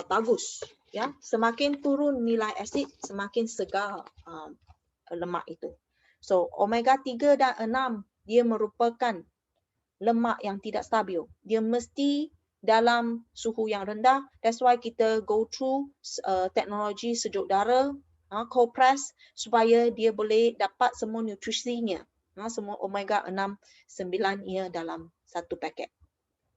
bagus. Ya, semakin turun nilai asid, semakin segar lemak itu. So, omega 3 dan 6 dia merupakan lemak yang tidak stabil. Dia mesti dalam suhu yang rendah. That's why kita go through teknologi sejuk dara, cold press, supaya dia boleh dapat semua nutrisinya. Semua omega 6, 9 ia dalam satu paket.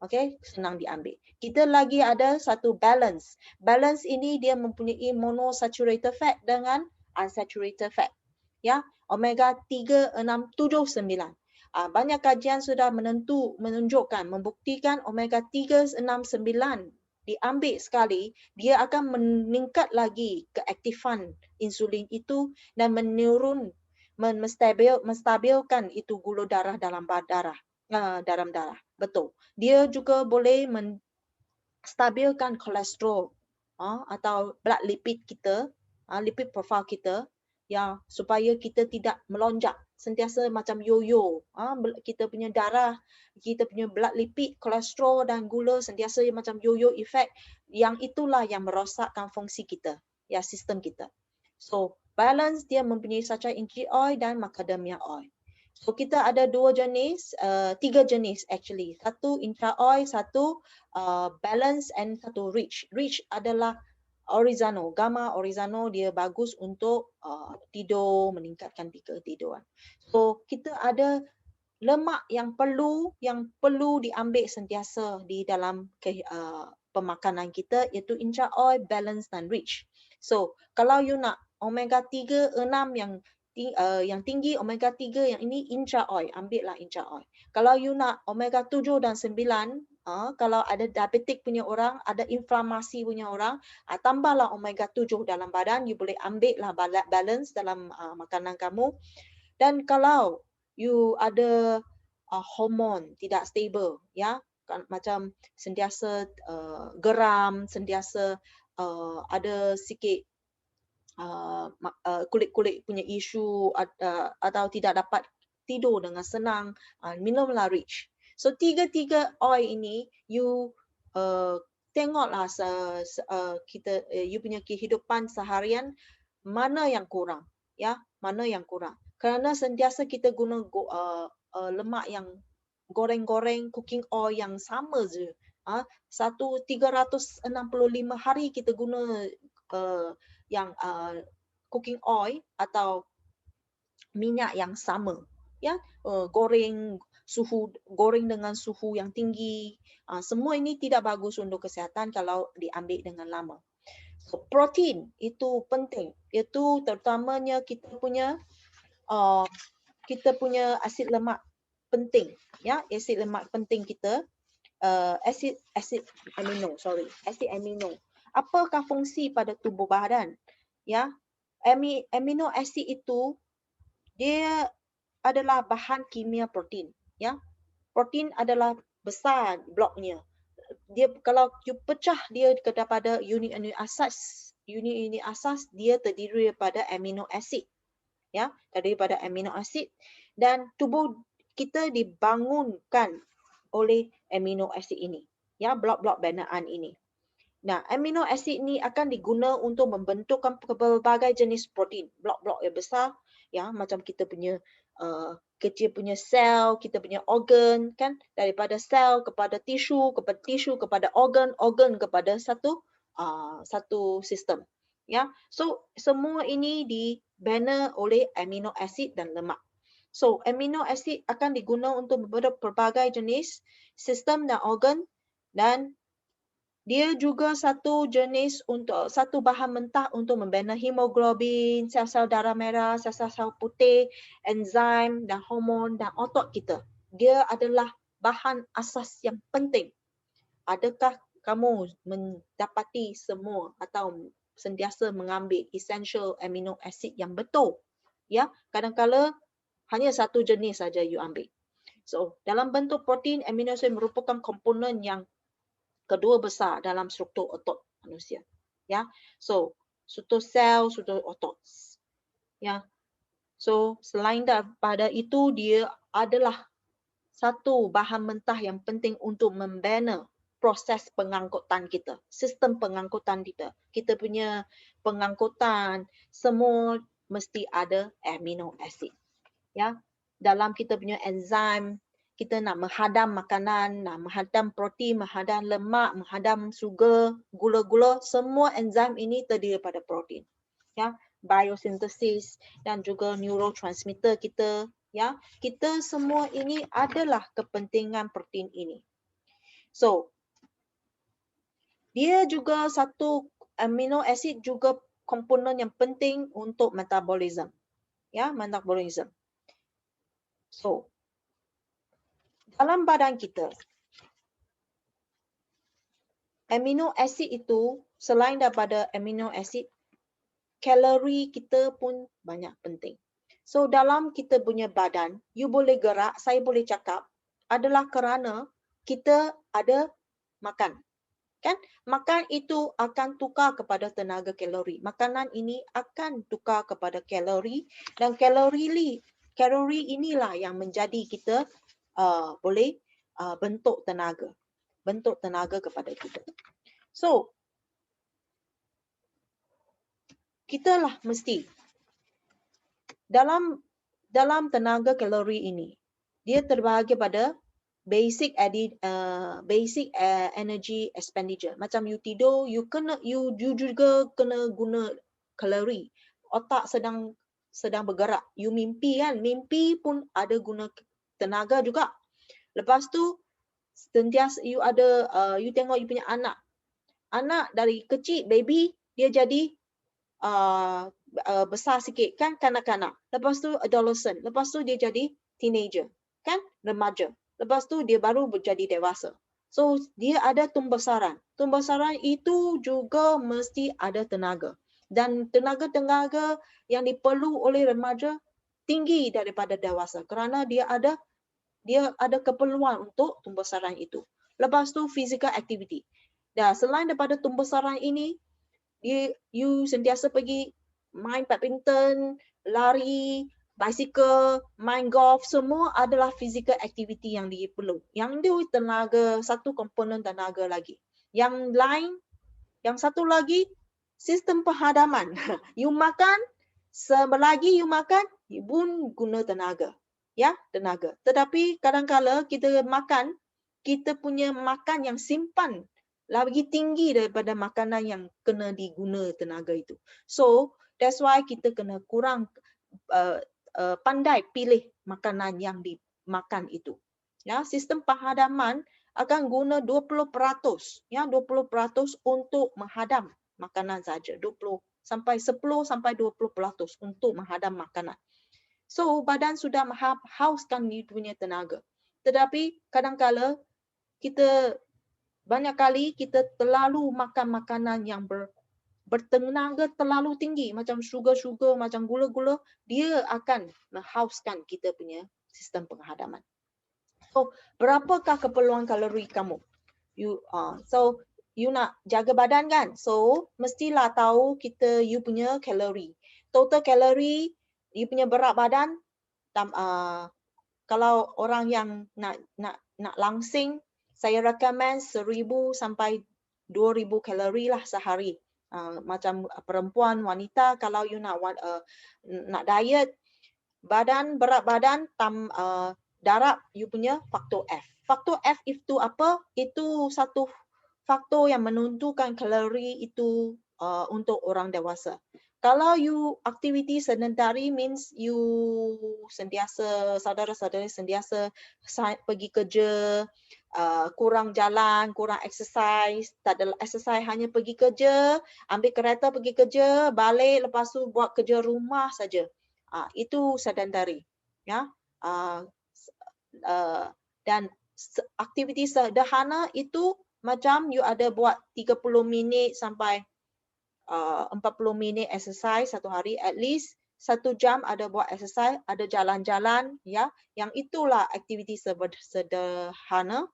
Okay, senang diambil. Kita lagi ada satu balance. Balance ini dia mempunyai monosaturated fat dengan unsaturated fat. Ya, omega 3, 6, 7, 9. Banyak kajian sudah menunjukkan, membuktikan omega 3, 6, 9 diambil sekali, dia akan meningkat lagi keaktifan insulin itu dan menstabilkan itu gula darah dalam darah. Betul. Dia juga boleh menstabilkan kolesterol atau blood lipid kita, lipid profile kita, ya, supaya kita tidak melonjak sentiasa macam yo-yo. Kita punya darah, kita punya blood lipid, kolesterol dan gula sentiasa macam yo-yo effect. Yang itulah yang merosakkan fungsi kita, ya, sistem kita. So, balance dia mempunyai sacha inchi oil dan macadamia oil. So kita ada tiga jenis actually. Satu intra oil, satu balance and satu rich. Rich adalah oregano, gamma oregano, dia bagus untuk tidur, meningkatkan ketiduran. So kita ada lemak yang perlu diambil sentiasa di dalam pemakanan kita, iaitu intra oil, balance dan rich. So kalau you nak omega 3, 6 yang tinggi, omega 3 yang ini intra oil, ambillah intra oil. Kalau you nak omega 7 dan 9, kalau ada diabetik punya orang, ada inflamasi punya orang, tambahlah omega 7 dalam badan, you boleh ambillah balance dalam makanan kamu. Dan kalau you ada hormon tidak stable, ya, macam sentiasa geram, sentiasa ada sikit kulit-kulit punya isu atau tidak dapat tidur dengan senang, minumlah rich. So tiga-tiga oil ini you tengoklah you punya kehidupan seharian mana yang kurang, ya, mana yang kurang. Kerana sentiasa kita guna lemak yang goreng-goreng, cooking oil yang sama je. 365 hari kita guna yang cooking oil atau minyak yang sama, ya, goreng dengan suhu yang tinggi, semua ini tidak bagus untuk kesihatan kalau diambil dengan lama. So, protein itu penting, iaitu terutamanya kita punya asid lemak penting, ya, asid lemak penting kita, asid amino. Apakah fungsi pada tubuh badan? Ya, amino acid itu dia adalah bahan kimia protein, ya. Protein adalah besar bloknya. Dia kalau you pecah dia kepada unit-unit asas, dia terdiri daripada amino acid, ya, daripada amino acid, dan tubuh kita dibangunkan oleh amino acid ini, ya, blok-blok binaan ini. Nah, amino acid ni akan diguna untuk membentukkan pelbagai jenis protein, blok-blok yang besar, ya, macam kita punya kecil punya sel, kita punya organ, kan, daripada sel kepada tisu kepada organ kepada satu sistem, ya. So semua ini dibina oleh amino acid dan lemak. So amino acid akan diguna untuk membentuk pelbagai jenis sistem dan organ, dan dia juga satu bahan mentah untuk membina hemoglobin, sel-sel darah merah, sel-sel putih, enzim dan hormon dan otot kita. Dia adalah bahan asas yang penting. Adakah kamu mendapati semua atau sentiasa mengambil essential amino acid yang betul? Ya, kadang-kala hanya satu jenis saja you ambil. So, dalam bentuk protein, amino acid merupakan komponen yang kedua besar dalam struktur otot manusia. Ya, so struktur sel, struktur otot. Ya, so selain daripada itu, dia adalah satu bahan mentah yang penting untuk membina proses pengangkutan kita, sistem pengangkutan kita. Kita punya pengangkutan semua mesti ada amino acid. Ya, dalam kita punya enzim, kita nak menghadam makanan, nak menghadam protein, menghadam lemak, menghadam sugar, gula-gula, semua enzim ini terdiri daripada protein. Ya, biosintesis dan juga neurotransmitter kita, ya, kita semua ini adalah kepentingan protein ini. So, dia juga satu amino acid juga komponen yang penting untuk metabolism. Ya, metabolism. So, dalam badan kita, amino acid itu selain daripada amino acid, kalori kita pun banyak penting. So dalam kita punya badan, you boleh gerak, saya boleh cakap, adalah kerana kita ada makan. Kan? Makan itu akan tukar kepada tenaga kalori. Makanan ini akan tukar kepada kalori dan kalori inilah yang menjadi kita boleh bentuk tenaga kepada kita. So, kita lah mesti dalam tenaga kalori ini, dia terbahagi pada basic energy expenditure. Macam you tidur, you juga kena guna kalori. Otak sedang bergerak. You mimpi kan? Mimpi pun ada guna tenaga juga. Lepas tu sentiasa you ada you tengok you punya anak. Anak dari kecil baby dia jadi besar sikit kan, kanak-kanak. Lepas tu adolescent. Lepas tu dia jadi teenager, kan, remaja. Lepas tu dia baru menjadi dewasa. So dia ada tumbesaran. Tumbesaran itu juga mesti ada tenaga. Dan tenaga-tenaga yang diperlu oleh remaja tinggi daripada dewasa kerana dia ada keperluan untuk tumbesaran itu. Lepas tu physical activity. Dan selain daripada tumbesaran ini, you sentiasa pergi main badminton, lari, bicycle, main golf, semua adalah physical activity yang diperlu. Yang itu tenaga, satu komponen tenaga lagi. Yang lain, yang satu lagi, sistem penghadaman. You makan, selagi you makan, you pun guna tenaga. Ya, tenaga. Tetapi kadang-kala kita makan, kita punya makan yang simpan lagi tinggi daripada makanan yang kena diguna tenaga itu. So, that's why kita kena kurang pandai pilih makanan yang dimakan itu. Ya, sistem penghadaman akan guna 20%, ya, 20% untuk menghadam makanan saja. 10 sampai 20% untuk menghadam makanan. So, badan sudah hauskan dia punya tenaga. Tetapi kadang-kala kita banyak kali kita terlalu makan makanan yang bertenaga terlalu tinggi, macam sugar, macam gula-gula, dia akan menghauskan kita punya sistem penghadaman. So, berapakah keperluan kalori kamu? So, you nak jaga badan kan? So, mestilah tahu you punya kalori. Total kalori, you punya berat badan, kalau orang yang nak langsing, saya recommend 1000 sampai 2000 kalori lah sehari. Macam perempuan, wanita, kalau you nak diet, berat badan, darab you punya faktor F. Faktor F itu apa? Itu satu faktor yang menentukan kalori itu untuk orang dewasa. Kalau you aktiviti sedentary means you sentiasa, saudara-saudara sentiasa pergi kerja, kurang jalan, kurang exercise, tak ada exercise, hanya pergi kerja, ambil kereta pergi kerja, balik, lepas tu buat kerja rumah saja. Itu sedentary. Ya. Dan aktiviti sederhana itu macam you ada buat 30 minit sampai 40 minit exercise satu hari, at least 1 jam ada buat exercise, ada jalan-jalan, ya. Yang itulah aktiviti sederhana.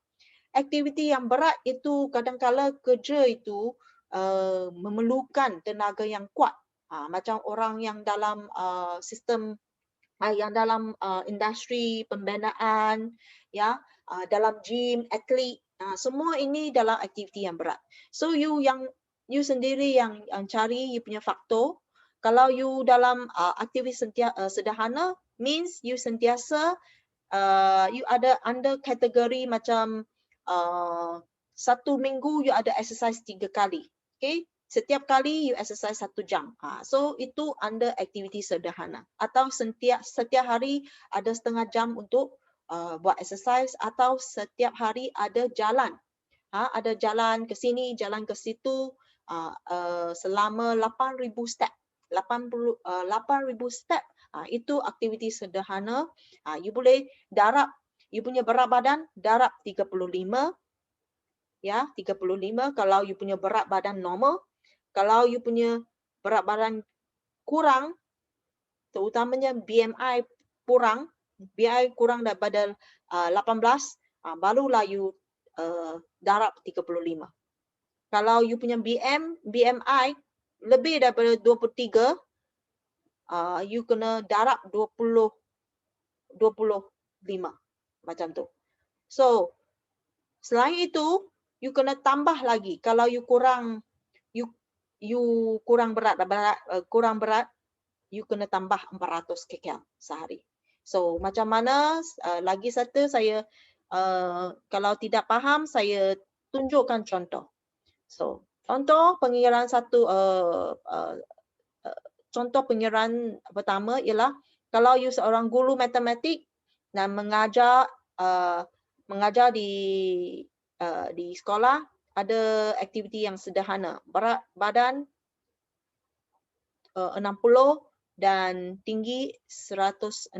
aktiviti yang berat itu kadang-kala kerja itu memerlukan tenaga yang kuat. Macam orang yang dalam sistem yang dalam industri pembinaan, ya, dalam gym, atlet, semua ini dalam aktiviti yang berat. So you sendiri yang cari you punya faktor. Kalau you dalam aktiviti sederhana, means you sentiasa you ada under kategori macam satu minggu you ada exercise 3 kali. Okay? Setiap kali you exercise 1 jam. So itu under aktiviti sederhana. Atau setiap hari ada setengah jam untuk buat exercise, atau setiap hari ada jalan. Ada jalan ke sini, jalan ke situ selama 8,000 step. 8,000 step. Itu aktiviti sederhana. You boleh darab, you punya berat badan darab 35. Ya, 35 kalau you punya berat badan normal. Kalau you punya berat badan kurang, terutamanya BMI kurang daripada 18, barulah you darab 35. Kalau you punya BMI lebih daripada 23, you kena darab 25 macam tu. So selain itu, you kena tambah lagi. Kalau you kurang berat, you kena tambah 400 kcal sehari. So macam mana? Lagi satu saya kalau tidak faham, saya tunjukkan contoh. So contoh pengiran contoh pengiran pertama ialah kalau you seorang guru matematik dan mengajar di sekolah, ada aktiviti yang sederhana. Berat badan 60 dan tinggi 120.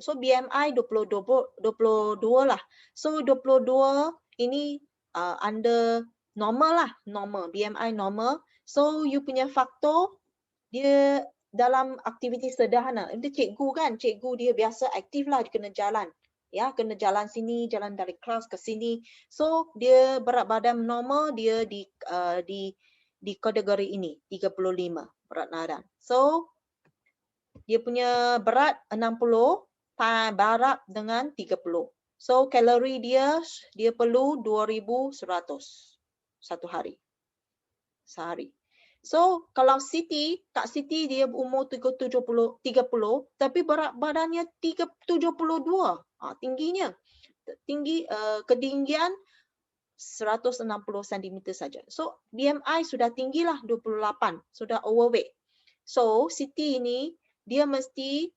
So BMI 22 lah. So 22 ini under normal lah, normal. BMI normal. So you punya faktor dia dalam aktiviti sederhana. Dia cikgu kan, cikgu dia biasa aktif lah, dia kena jalan. Ya, kena jalan sini, jalan dari kelas ke sini. So dia berat badan normal, dia di kategori ini 35 berat badan. So dia punya berat 60 darab dengan 30. So kalori dia perlu 2,100 satu hari. Sehari. So kalau Kak Siti dia umur 30, tapi berat badannya 72. Tingginya. Ketinggian 160 cm saja. So BMI sudah tinggilah 28, sudah overweight. So Siti ini dia mesti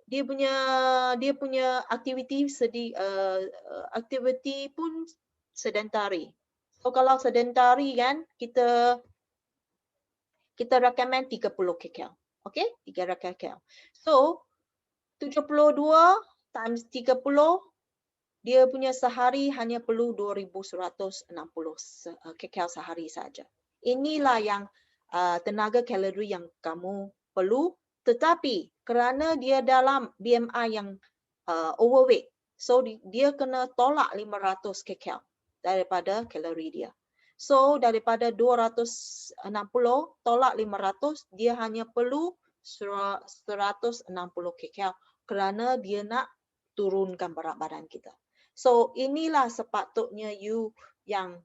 dia punya aktiviti pun sedentary. So kalau sedentary kan kita recommend 30 kcal. Okay? 3 kcal. So 72 times 30 dia punya sehari hanya perlu 2,160 kcal sehari saja. Inilah yang tenaga kalori yang kamu perlu, tetapi kerana dia dalam BMI yang overweight, so dia kena tolak 500 kcal daripada kalori dia. So daripada 260 tolak 500, dia hanya perlu 160 kcal kerana dia nak turunkan berat badan kita. So inilah sepatutnya you yang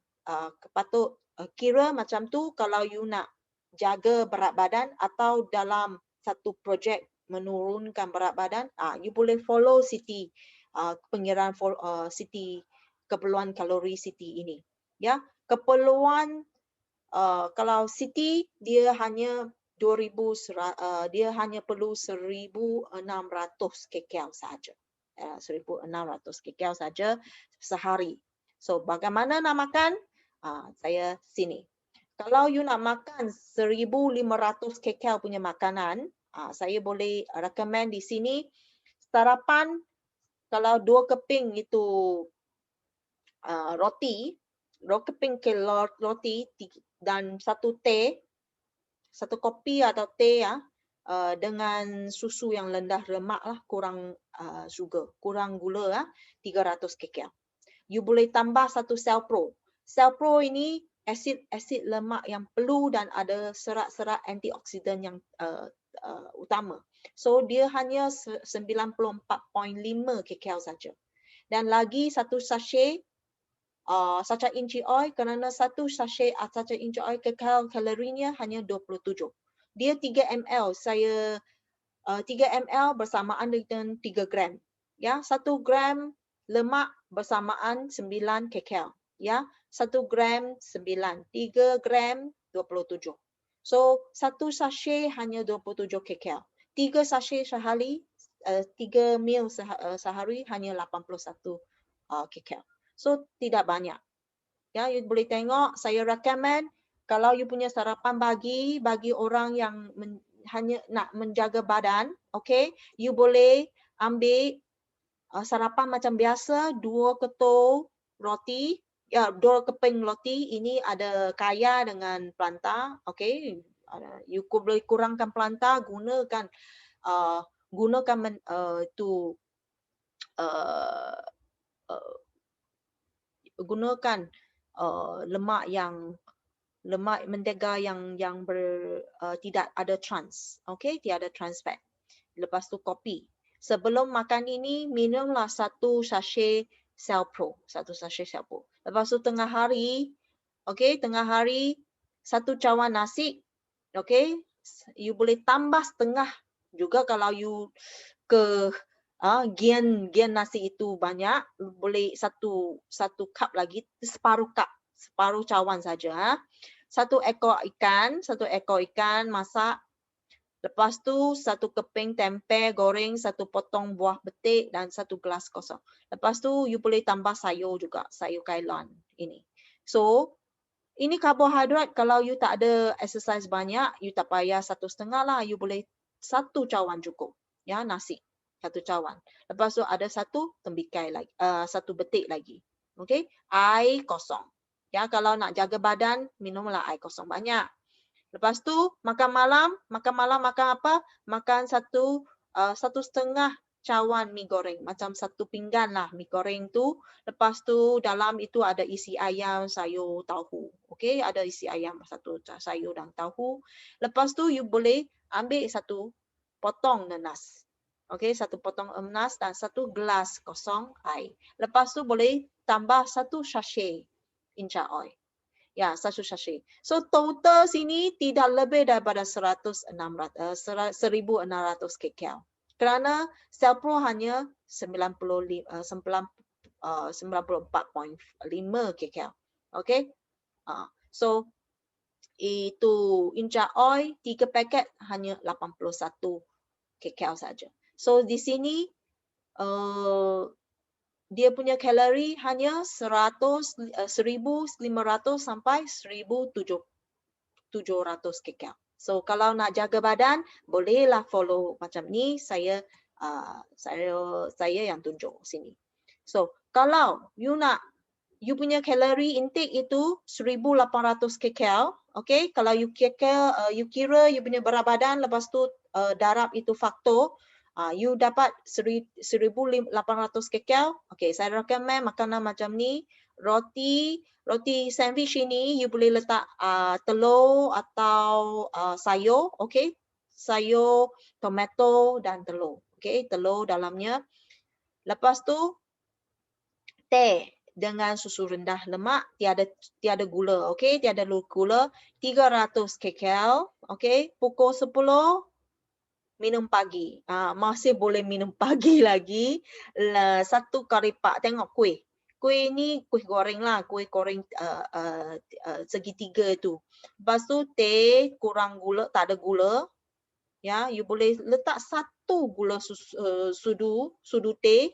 patut kira macam tu kalau you nak jaga berat badan atau dalam satu projek menurunkan berat badan, you boleh follow Siti pengiraan Siti keperluan kalori Siti ini. Ya, keperluan kalau Siti dia hanya 2,000 dia hanya perlu 1,600 kcal saja. 1,600 kcal saja sehari. So bagaimana nak makan? Saya sini. Kalau you nak makan 1,500 kcal punya makanan, saya boleh recommend di sini sarapan kalau 2 keping itu roti, 2 keping roti dan 1 teh, 1 kopi atau teh dengan susu yang rendah lemak lah, kurang sugar, kurang gula 300 kcal. you boleh tambah satu sel pro. Sel pro ini asid lemak yang perlu dan ada serat-serat antioksidan yang utama. So dia hanya 94.5 kcal saja. Dan lagi satu sachet sacha inci oil, kerana satu sachet sacha inci oil kalorinya hanya 27. Dia 3 ml, saya 3 ml bersamaan dengan 3 gram. Ya, 1 gram lemak bersamaan 9 kcal. Ya, 1 gram 9, 3 gram 27. So, satu sachet hanya 27 kcal. 3 sachet sehari, 3 mil sehari hanya 81 kcal. So, tidak banyak. Ya, you boleh tengok, saya recommend kalau you punya sarapan bagi orang yang hanya nak menjaga badan, okay, you boleh ambil sarapan macam biasa, 2 ketul roti, ya 2 keping roti, ini ada kaya dengan pelantang, okay, you boleh kurangkan pelantang, gunakan gunakan lemak mentega yang tidak ada trans, okay, tiada trans fat. Lepas tu kopi. Sebelum makan ini minumlah satu sachet sel pro, Lepas tu tengah hari, okay, satu cawan nasi, okay, you boleh tambah setengah juga kalau you ke gian nasi itu banyak, boleh satu cup lagi, separuh cawan saja. Satu ekor ikan masak. Lepas tu satu keping tempe goreng, satu potong buah betik dan satu gelas kosong. Lepas tu you boleh tambah sayur juga, sayur kailan ini. So ini karbohidrat, kalau you tak ada exercise banyak, you tak payah 1,5 lah, you boleh satu cawan cukup. Ya, nasi. Satu cawan. Lepas tu ada satu tembikai lagi, satu betik lagi. Okey, air kosong. Ya, kalau nak jaga badan, minumlah air kosong banyak. Lepas tu makan malam makan apa? Makan satu setengah cawan mi goreng, macam satu pinggan lah mi goreng tu. Lepas tu dalam itu ada isi ayam, sayur, tahu. Okey, ada isi ayam, satu sayur dan tahu. Lepas tu you boleh ambil satu potong nanas. Okey, satu potong nanas dan satu gelas kosong air. Lepas tu boleh tambah satu sachet inca oil. Ya, satu sachet. So total sini tidak lebih daripada 1,600 kcal. Kerana sel pro hanya 94.5 kcal. Okey. So itu inca oil 3 paket hanya 81 kcal saja. So di sini dia punya kalori hanya 1,500 sampai 1,700 kcal. So kalau nak jaga badan, bolehlah follow macam ni, saya yang tunjuk sini. So kalau you punya kalori intake itu 1,800 kcal, okay? Kalau you kira you punya berat badan, lepas tu darab itu faktor, you dapat 1,800 kcal. Okay, saya recommend makanan macam ni. Roti sandwich ini you boleh letak telur atau sayur, okay? Sayur, tomato dan telur. Okay, telur dalamnya. Lepas tu teh dengan susu rendah lemak, tiada gula, okay? Tiada gula, 300 kcal, okay? Pukul 10 minum pagi. Masih boleh minum pagi lagi. Satu karipak, tengok kuih. Kuih ni kuih goreng lah, kuih goreng segitiga tu. Lepas tu teh kurang gula, tak ada gula. Ya, you boleh letak satu gula sudu teh.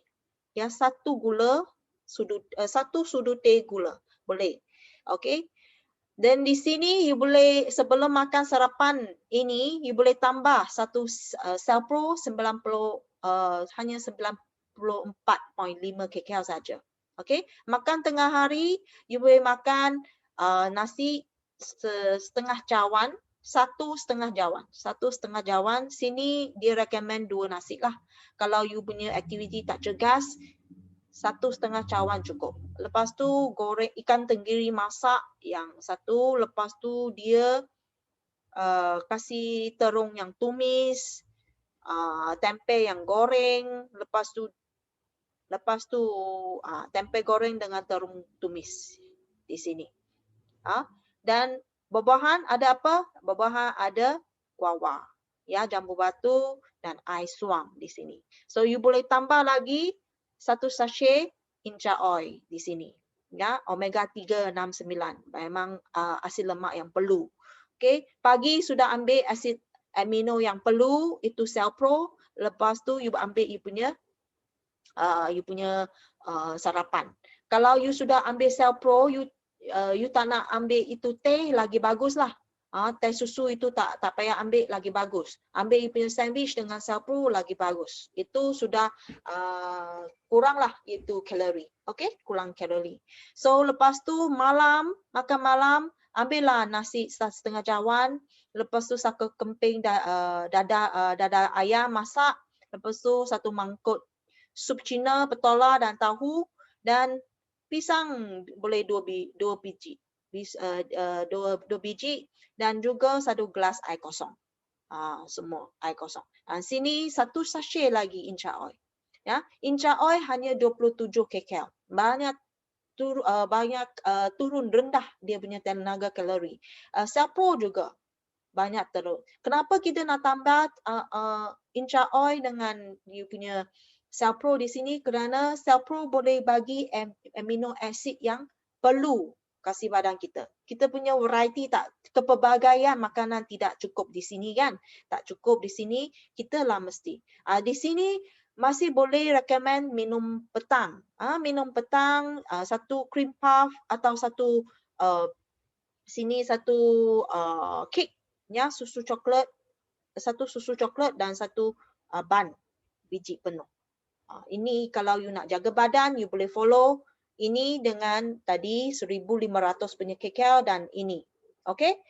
Ya, satu sudu teh gula. Boleh. Okey. Dan di sini you boleh sebelum makan sarapan ini you boleh tambah satu sel pro 90 hanya 94.5 kcal saja. Okey, makan tengah hari you boleh makan nasi setengah cawan, satu setengah cawan. Sini dia recommend 2 nasi lah. Kalau you punya aktiviti tak cergas, 1,5 cawan cukup. Lepas tu goreng ikan tenggiri masak yang satu. Lepas tu dia kasih terung yang tumis, tempe yang goreng. Lepas tu tempe goreng dengan terung tumis di sini. Dan buah-buahan ada apa? Buah-buahan ada guava, ya, jambu batu dan ais suam di sini. So you boleh tambah lagi 1 sachet inca oil di sini, ya, omega 369. Memang asid lemak yang perlu. Okey, pagi sudah ambil asid amino yang perlu, itu Cellpro. Lepas tu you ambil you punya sarapan. Kalau you sudah ambil Cellpro, you tak nak ambil itu teh, lagi bagus lah. Teh susu itu tak payah ambil, lagi bagus. Ambil you punya sandwich dengan Cellpro, lagi bagus. Itu sudah kurang lah itu kalori. Okay, kurang kalori. So lepas tu makan malam, ambillah nasi 1,5 cawan. Lepas tu satu kemping dada ayam masak. Lepas tu 1 mangkuk sup Cina, petola dan tahu, dan pisang boleh 2 biji. 2 biji dan juga 1 gelas air kosong. Semua air kosong. Sini 1 sachet lagi inca oil. Ya, inca oil hanya 27 kcal. Banyak turun rendah dia punya tenaga kalori. Cellpro juga banyak teruk. Kenapa kita nak tambah inca oil dengan you punya Cellpro di sini? Kerana Cellpro boleh bagi amino acid yang perlu kasih badan kita. Kita punya variety kepelbagaian makanan tidak cukup di sini kan? Tak cukup di sini, kita lah mesti. Di sini masih boleh recommend minum petang. Minum petang, 1 cream puff atau 1 kek, ya, susu coklat, 1 susu coklat dan 1 bun biji penuh. Ini kalau you nak jaga badan, you boleh follow ini dengan tadi 1,500 punya kcal dan ini. Okay?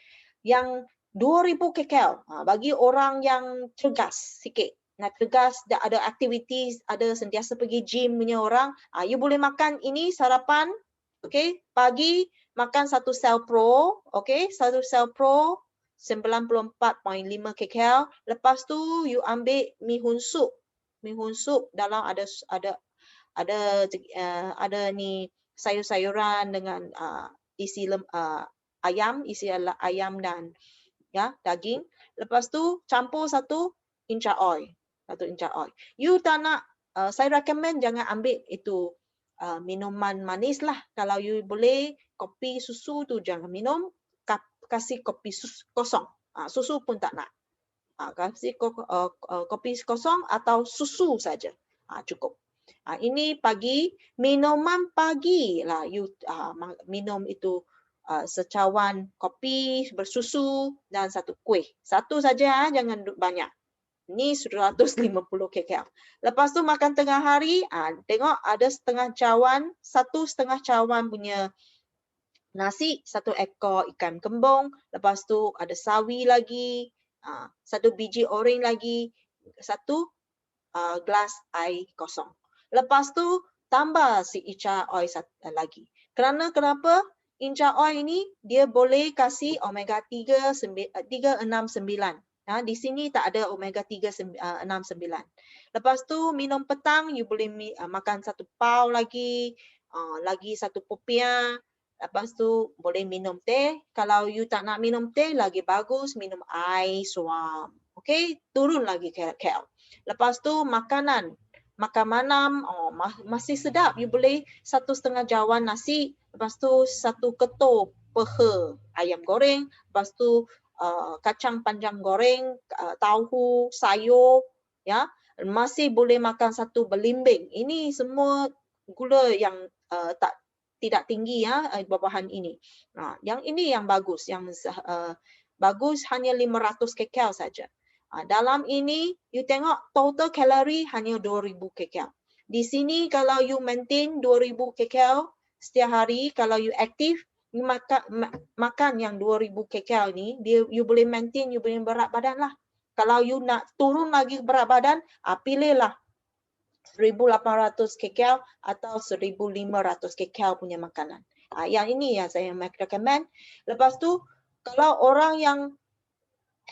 Yang 2,000 kcal bagi orang yang cergas sikit. Nak cergas, ada aktiviti, ada sentiasa pergi gym punya orang, you boleh makan ini sarapan. Okay? Pagi makan 1 Cellpro, okay? 1 Cellpro 94.5 kcal. Lepas tu you ambil mihun soup. Mihun soup dalam ada ni sayur-sayuran dengan isi ayam dan ya daging. Lepas tu campur 1 inca oil. 1 inca oil. You tak nak, saya recommend jangan ambil itu minuman manis lah. Kalau you boleh kopi susu tu jangan minum, kasih kopi kosong. Susu pun tak nak. Kasih kopi kosong atau susu saja. Cukup. Ini pagi, minuman pagi lah you minum itu secawan kopi bersusu dan 1 kuih. 1 saja, jangan banyak. Ini 150 kcal. Lepas tu makan tengah hari, tengok ada 1,5 cawan, 1,5 cawan punya nasi, 1 ekor ikan kembung, lepas tu ada sawi lagi, 1 biji oreng lagi, 1 gelas air kosong. Lepas tu tambah si inca oil lagi. Kenapa? Inca oil ini dia boleh kasih omega 369. Di sini tak ada omega 369. Lepas tu minum petang, you boleh makan 1 pau lagi 1 popiah. Lepas tu boleh minum teh. Kalau you tak nak minum teh, lagi bagus minum air suam. Okay, turun lagi kcal. Lepas tu makan malam, masih sedap. You boleh 1,5 cawan nasi, lepas tu 1 ketul peha ayam goreng, lepas tu kacang panjang goreng, tahu, sayur, ya. Masih boleh makan 1 belimbing. Ini semua gula yang tidak tinggi, ya, buah-buahan ini. Yang ini yang bagus, bagus hanya 500 kcal saja. Dalam ini, you tengok total kalori hanya 2,000 kcal. Di sini kalau you maintain 2,000 kcal setiap hari, kalau you aktif, you makan yang 2,000 kcal ni, you boleh maintain, you boleh berat badan lah. Kalau you nak turun lagi berat badan, pilihlah 1800 kcal atau 1500 kcal punya makanan. Yang ini yang saya recommend. Lepas tu kalau orang yang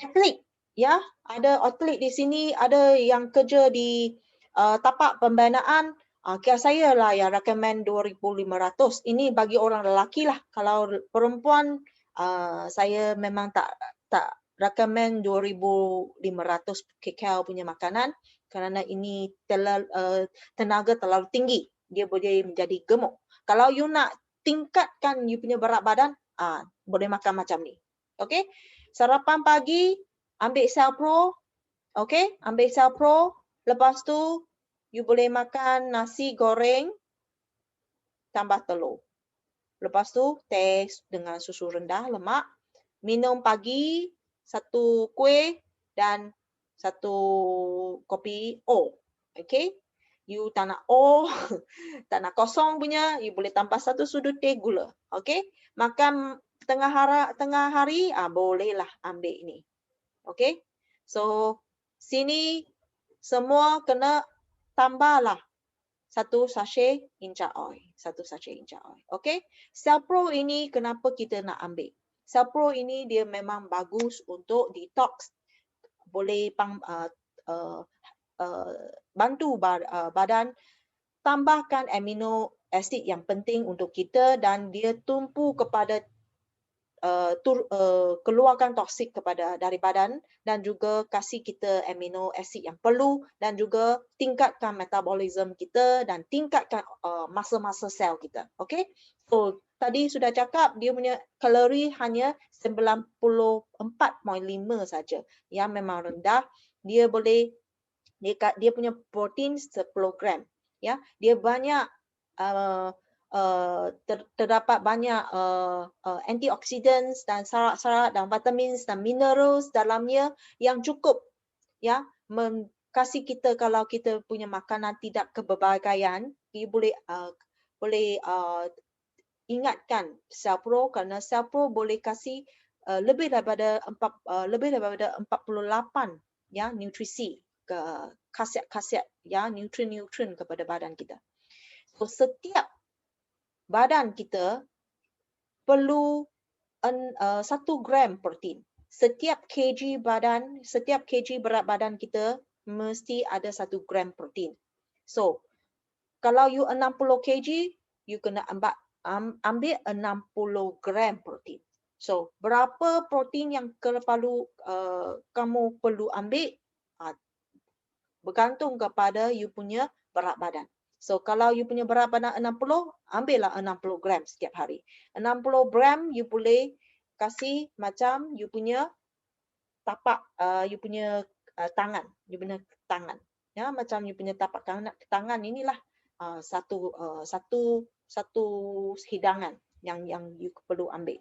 atlet, ya, ada atlet di sini, ada yang kerja di tapak pembinaan, kira saya lah yang recommend 2500. Ini bagi orang lelaki lah. Kalau perempuan, saya memang tak recommend 2500 kcal punya makanan kerana ini tenaga terlalu tinggi. Dia boleh menjadi gemuk. Kalau you nak tingkatkan you punya berat badan, boleh makan macam ni. Okay? Sarapan pagi, ambil Cell Pro. Okay? Ambil Cell Pro. Lepas tu, you boleh makan nasi goreng tambah telur. Lepas tu, teh dengan susu rendah, lemak. Minum pagi, 1 kuih dan 1 kopi O. Okay? You tak nak O, tak nak kosong punya, you boleh tambah 1 sudu teh gula. Okay? Makan tengah hari, bolehlah ambil ini. Okay? So, sini semua kena tambahlah 1 sachet ginger oil. 1 sachet ginger oil. Okay? Cell Pro ini kenapa kita nak ambil? Cell Pro ini dia memang bagus untuk detox. Boleh bantu badan tambahkan amino acid yang penting untuk kita dan dia tumpu kepada keluarkan toksik dari badan dan juga kasih kita amino acid yang perlu dan juga tingkatkan metabolism kita dan tingkatkan masa-masa sel kita. Okay? So, tadi sudah cakap dia punya kalori hanya 94.5 saja. Yang memang rendah. Dia punya protein 10 gram. Ya, dia banyak terdapat banyak antioxidants dan syarat-syarat dan vitamins dan minerals dalamnya yang cukup, ya, kasih kita kalau kita punya makanan tidak keberbalaian, dia boleh ingatkan Cell Pro kerana Cell Pro boleh kasih lebih daripada 48 ya nutrisi ke khasiat-khasiat ya nutrien-nutrien kepada badan kita. So, setiap badan kita perlu 1 gram protein. Setiap kg berat badan kita mesti ada 1 gram protein. So, kalau you 60 kg, you kena ambil 60 gram protein. So, berapa protein yang kamu perlu ambil bergantung kepada you punya berat badan. So, kalau you punya berat badan 60, ambillah 60 gram setiap hari. 60 gram you boleh kasih macam you punya tapak, you punya tangan. Ya, macam you punya tapak tangan inilah satu hidangan yang you perlu ambil.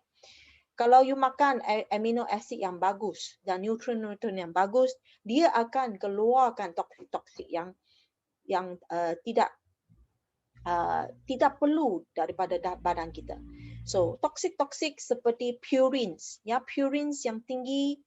Kalau you makan amino acid yang bagus dan nutrien-nutrien yang bagus, dia akan keluarkan toksik-toksik yang tidak perlu daripada badan kita. So, toksik-toksik seperti purines, ya, purines yang tinggi,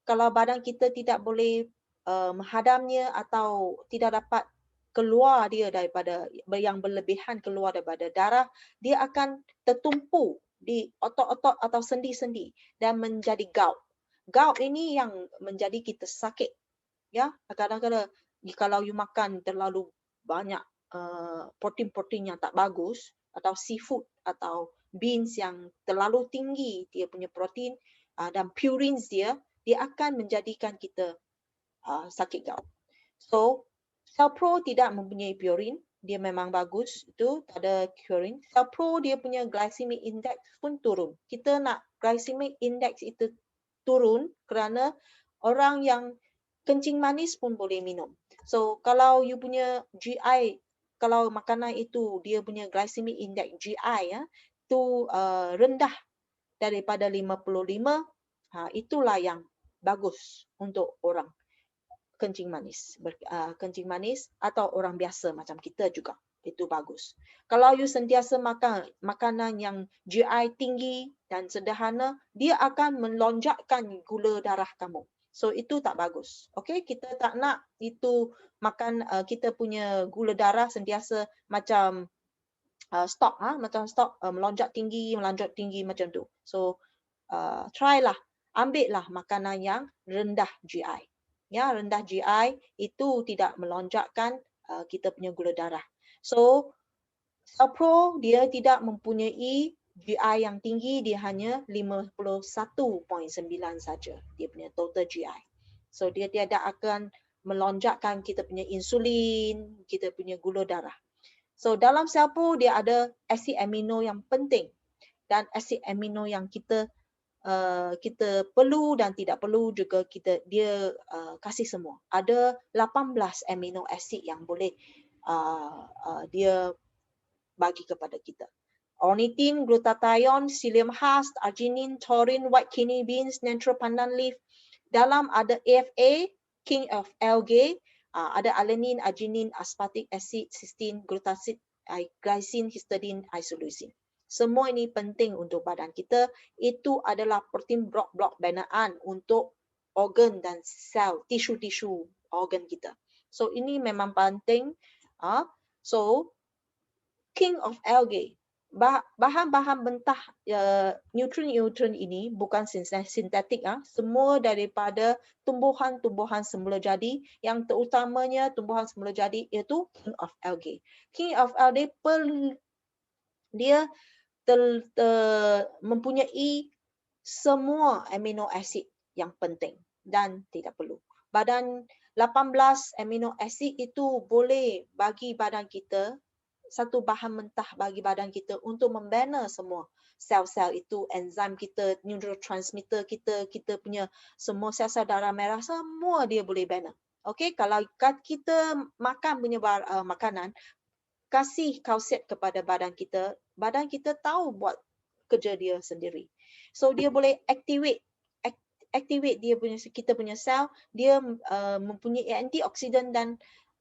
kalau badan kita tidak boleh menghadamnya atau tidak dapat keluar dia daripada yang berlebihan keluar daripada darah, dia akan tertumpu di otot-otot atau sendi-sendi dan menjadi gout. Gout ini yang menjadi kita sakit. Ya, kadang-kadang kalau you makan terlalu banyak protein-protein yang tak bagus atau seafood atau beans yang terlalu tinggi dia punya protein dan purines dia akan menjadikan kita sakit gout. So, Cell Pro tidak mempunyai purine, dia memang bagus, itu tak ada purine. Cell Pro dia punya glycemic index pun turun. Kita nak glycemic index itu turun kerana orang yang kencing manis pun boleh minum. So, kalau you punya GI, kalau makanan itu dia punya glycemic index GI tu rendah daripada 55, itulah yang bagus untuk orang kencing manis atau orang biasa macam kita juga. Itu bagus. Kalau you sentiasa makan makanan yang GI tinggi dan sederhana, dia akan melonjakkan gula darah kamu. So itu tak bagus. Okay, kita tak nak itu makan kita punya gula darah sentiasa macam stok macam stok melonjak tinggi macam tu. So try lah, ambil lah makanan yang rendah GI. Ya, rendah GI itu tidak melonjakkan kita punya gula darah. So Pro dia tidak mempunyai GI yang tinggi, dia hanya 51.9 saja dia punya total GI. So dia tidak akan melonjakkan kita punya insulin, kita punya gula darah. So dalam sel Pro dia ada asid amino yang penting dan asid amino yang kita perlu dan tidak perlu juga dia kasih semua. Ada 18 amino acid yang boleh dia bagi kepada kita. Ornithine, glutathione, psyllium husk, arginine, taurine, white kidney beans, natural pandan leaf. Dalam ada AFA, king of algae, ada alanine, arginine, aspartic acid, cysteine, glutacid, glycine, histidine, isoleucine. Semua ini penting untuk badan kita. Itu adalah protein blok-blok binaan untuk organ dan sel, tisu-tisu organ kita. So ini memang penting. So king of algae, bahan-bahan mentah nutrien-nutrien ini bukan sintetik, semua daripada tumbuhan-tumbuhan semula jadi, yang terutamanya tumbuhan semula jadi iaitu king of algae. King of algae dia mempunyai semua amino acid yang penting dan tidak perlu. Badan 18 amino acid itu boleh bagi badan kita satu bahan mentah bagi badan kita untuk membina semua sel-sel itu, enzim kita, neurotransmitter kita, kita punya semua sel-sel darah merah, semua dia boleh bina. Okey, kalau kita makan punya makanan, kasih kalsium kepada badan kita tahu buat kerja dia sendiri. So dia boleh activate dia punya kita punya sel, dia mempunyai antioksidan dan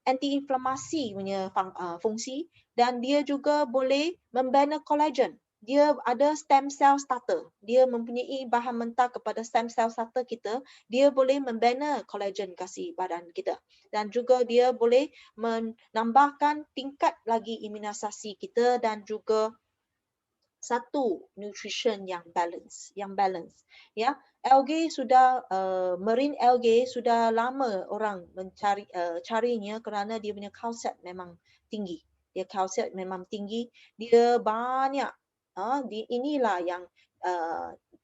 anti-inflamasi punya fungsi, dan dia juga boleh membina collagen. Dia ada stem cell starter. Dia mempunyai bahan mentah kepada stem cell starter kita. Dia boleh membina collagen kasih badan kita. Dan juga dia boleh menambahkan tingkat lagi imunisasi kita dan juga satu nutrition yang balance, ya. Algae sudah marine algae sudah lama orang mencari carinya kerana dia punya kalsium memang tinggi. Dia kalsium memang tinggi, dia banyak. Inilah yang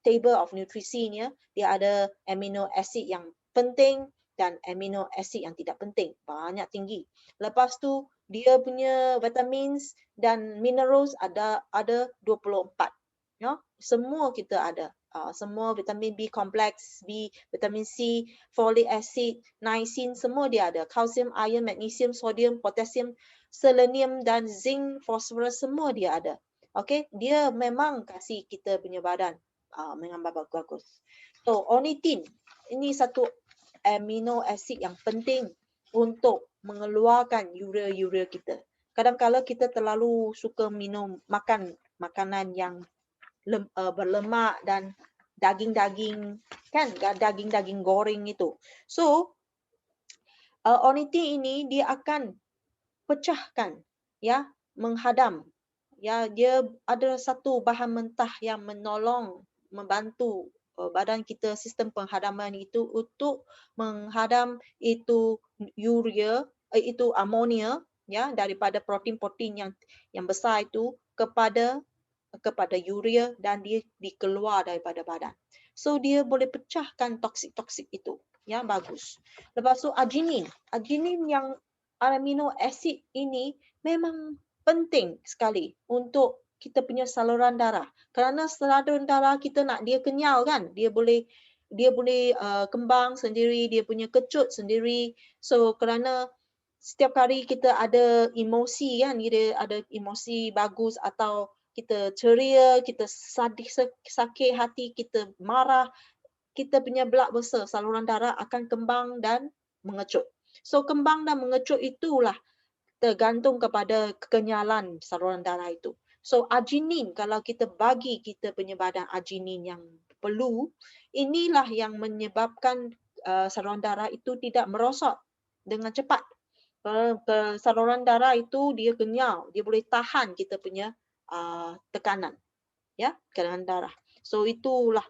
table of nutrisinya, dia ada amino acid yang penting dan amino acid yang tidak penting, banyak tinggi. Lepas tu dia punya vitamins dan minerals ada 24. Ya, semua kita ada. Semua vitamin B kompleks, vitamin C, folic acid, niacin, semua dia ada. Kalsium, iron, magnesium, sodium, potassium, selenium dan zinc, phosphorus, semua dia ada. Okey, dia memang kasih kita punya badan memang bagus. So, ornithine, ini satu amino acid yang penting untuk mengeluarkan urea kita. Kadang-kadang kita terlalu suka makan makanan yang berlemak dan daging-daging, kan, daging-daging goreng itu. So ornithine ini dia akan pecahkan, ya, menghadam, ya, dia ada satu bahan mentah yang membantu badan kita, sistem penghadaman itu untuk menghadam itu urea, itu amonia, ya, daripada protein-protein yang besar itu kepada urea dan dia dikeluar daripada badan. So dia boleh pecahkan toksik-toksik itu. Ya, bagus. Lepas tu arginine yang amino acid ini memang penting sekali untuk kita punya saluran darah. Kerana saluran darah kita nak dia kenyal, kan? Dia boleh kembang sendiri, dia punya kecut sendiri. So kerana setiap kali kita ada emosi, kan, kita ada emosi bagus atau kita ceria, kita sakit hati, kita marah, kita punya blood vessel, saluran darah akan kembang dan mengecut. So kembang dan mengecut itulah tergantung kepada kekenyalan saluran darah itu. So arginine, kalau kita bagi kita punya badan arginine yang perlu, inilah yang menyebabkan saluran darah itu tidak merosot dengan cepat. Ke saluran darah itu dia kenyal, dia boleh tahan kita punya tekanan, ya, tekanan darah. So itulah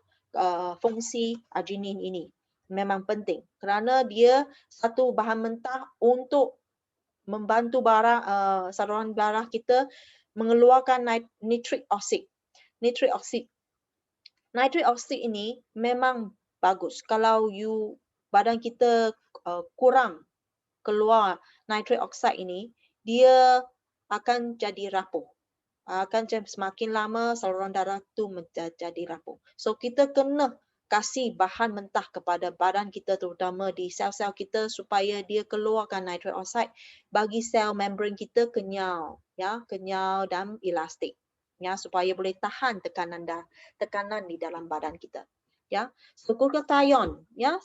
fungsi arginin ini memang penting kerana dia satu bahan mentah untuk membantu saluran darah kita mengeluarkan nitric oxide. Nitric oxide. Nitric oxide ini memang bagus kalau badan kita kurang keluar nitric oxide ini, dia akan jadi rapuh. Akan semakin lama saluran darah tu menjadi rapuh. So kita kena kasih bahan mentah kepada badan kita, terutama di sel-sel kita, supaya dia keluarkan nitric oxide bagi sel membran kita kenyal, ya, kenyal dan elastik, ya, supaya boleh tahan tekanan di dalam badan kita. Ya, so glutathione, ya,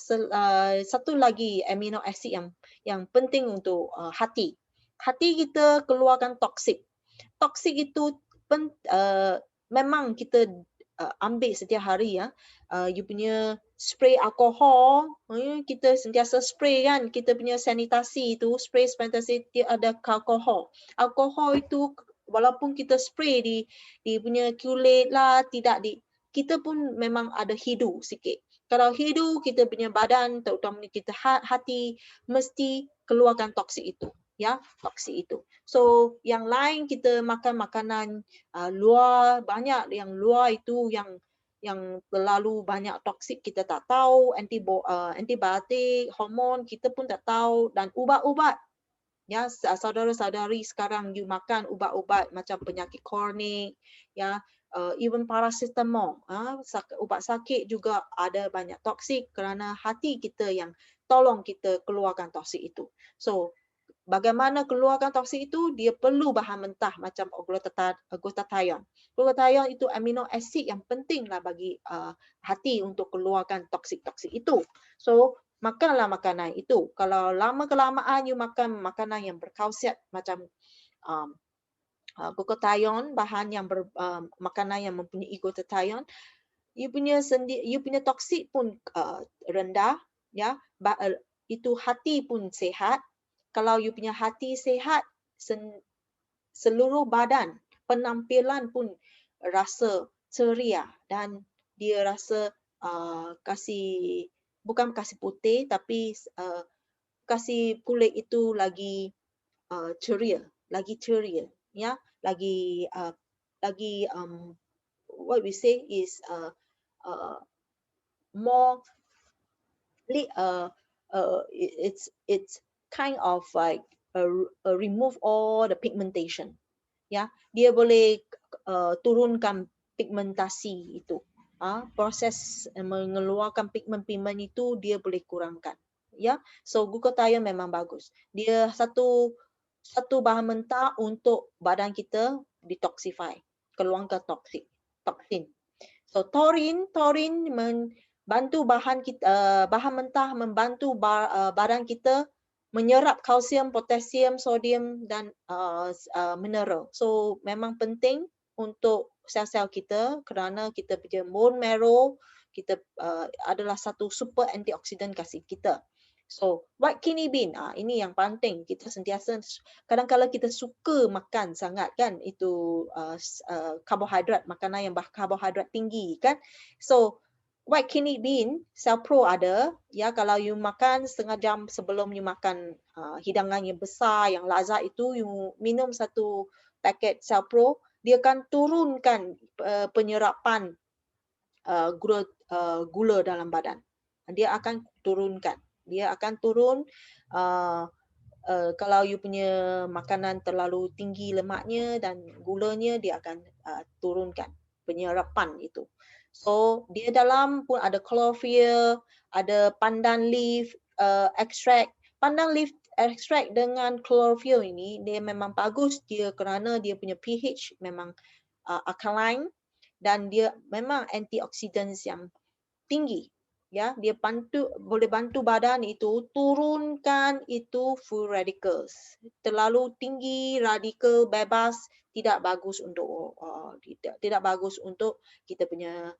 satu lagi amino acid yang penting untuk hati. Hati kita keluarkan toksik. Toksik itu memang kita ambil setiap hari, ya. You punya spray alkohol, kita sentiasa spray kan, kita punya sanitasi itu, spray sanitasi dia ada alkohol. Alkohol itu walaupun kita spray di punya kulit lah, kita pun memang ada hidu sikit. Kalau hidu kita punya badan, terutama kita hati, mesti keluarkan toksik itu, ya, toksik itu. So yang lain kita makan makanan luar, banyak yang luar itu yang terlalu banyak toksik kita tak tahu, antibiotik, hormon kita pun tak tahu, dan ubat-ubat. Ya, saudara-saudari sekarang you makan ubat-ubat macam penyakit kronik, ya, even paracetamol, ubat sakit juga ada banyak toksik kerana hati kita yang tolong kita keluarkan toksik itu. So bagaimana keluarkan toksik itu? Dia perlu bahan mentah macam glutathione. Glutathione itu amino acid yang pentinglah bagi hati untuk keluarkan toksik-toksik itu. So makanlah makanan itu. Kalau lama-kelamaan you makan makanan yang berkhasiat macam glutathione, bahan yang makanan yang mempunyai glutathione, you punya toksik pun rendah, ya. Itu hati pun sihat. Kalau you punya hati sihat, seluruh badan, penampilan pun rasa ceria dan dia rasa bukan kasih putih, tapi kasih kulit itu lagi ceria, ya, lagi what we say is more it's kind of like remove all the pigmentation, ya. Dia boleh turunkan pigmentasi itu. Proses mengeluarkan pigmen itu dia boleh kurangkan, ya. So glutathione memang bagus. Dia satu bahan mentah untuk badan kita detoxify, keluarkan toksin. So taurine membantu bahan mentah membantu badan kita menyerap kalsium, potasium, sodium dan mineral. So memang penting untuk sel-sel kita kerana kita punya bone marrow kita adalah satu super antioksidan kasih kita. So white kidney bean, ini yang penting. Kita sentiasa kadang-kadang kita suka makan sangat kan itu karbohidrat, makanan yang karbohidrat tinggi kan. So white kidney bean, Cellpro ada, ya. Kalau you makan setengah jam sebelum you makan hidangan yang besar, yang lazat itu, you minum satu paket Cellpro, dia akan turunkan penyerapan gula dalam badan. Dia akan turunkan. Dia akan turun kalau you punya makanan terlalu tinggi lemaknya dan gulanya, dia akan turunkan penyerapan itu. So dia dalam pun ada chlorophyll, ada pandan leaf extract. Pandan leaf extract dengan chlorophyll ini dia memang bagus dia kerana dia punya pH memang alkaline dan dia memang antioxidants yang tinggi. Ya, dia boleh bantu badan itu turunkan itu free radicals. Terlalu tinggi radikal bebas tidak bagus untuk tidak bagus untuk kita punya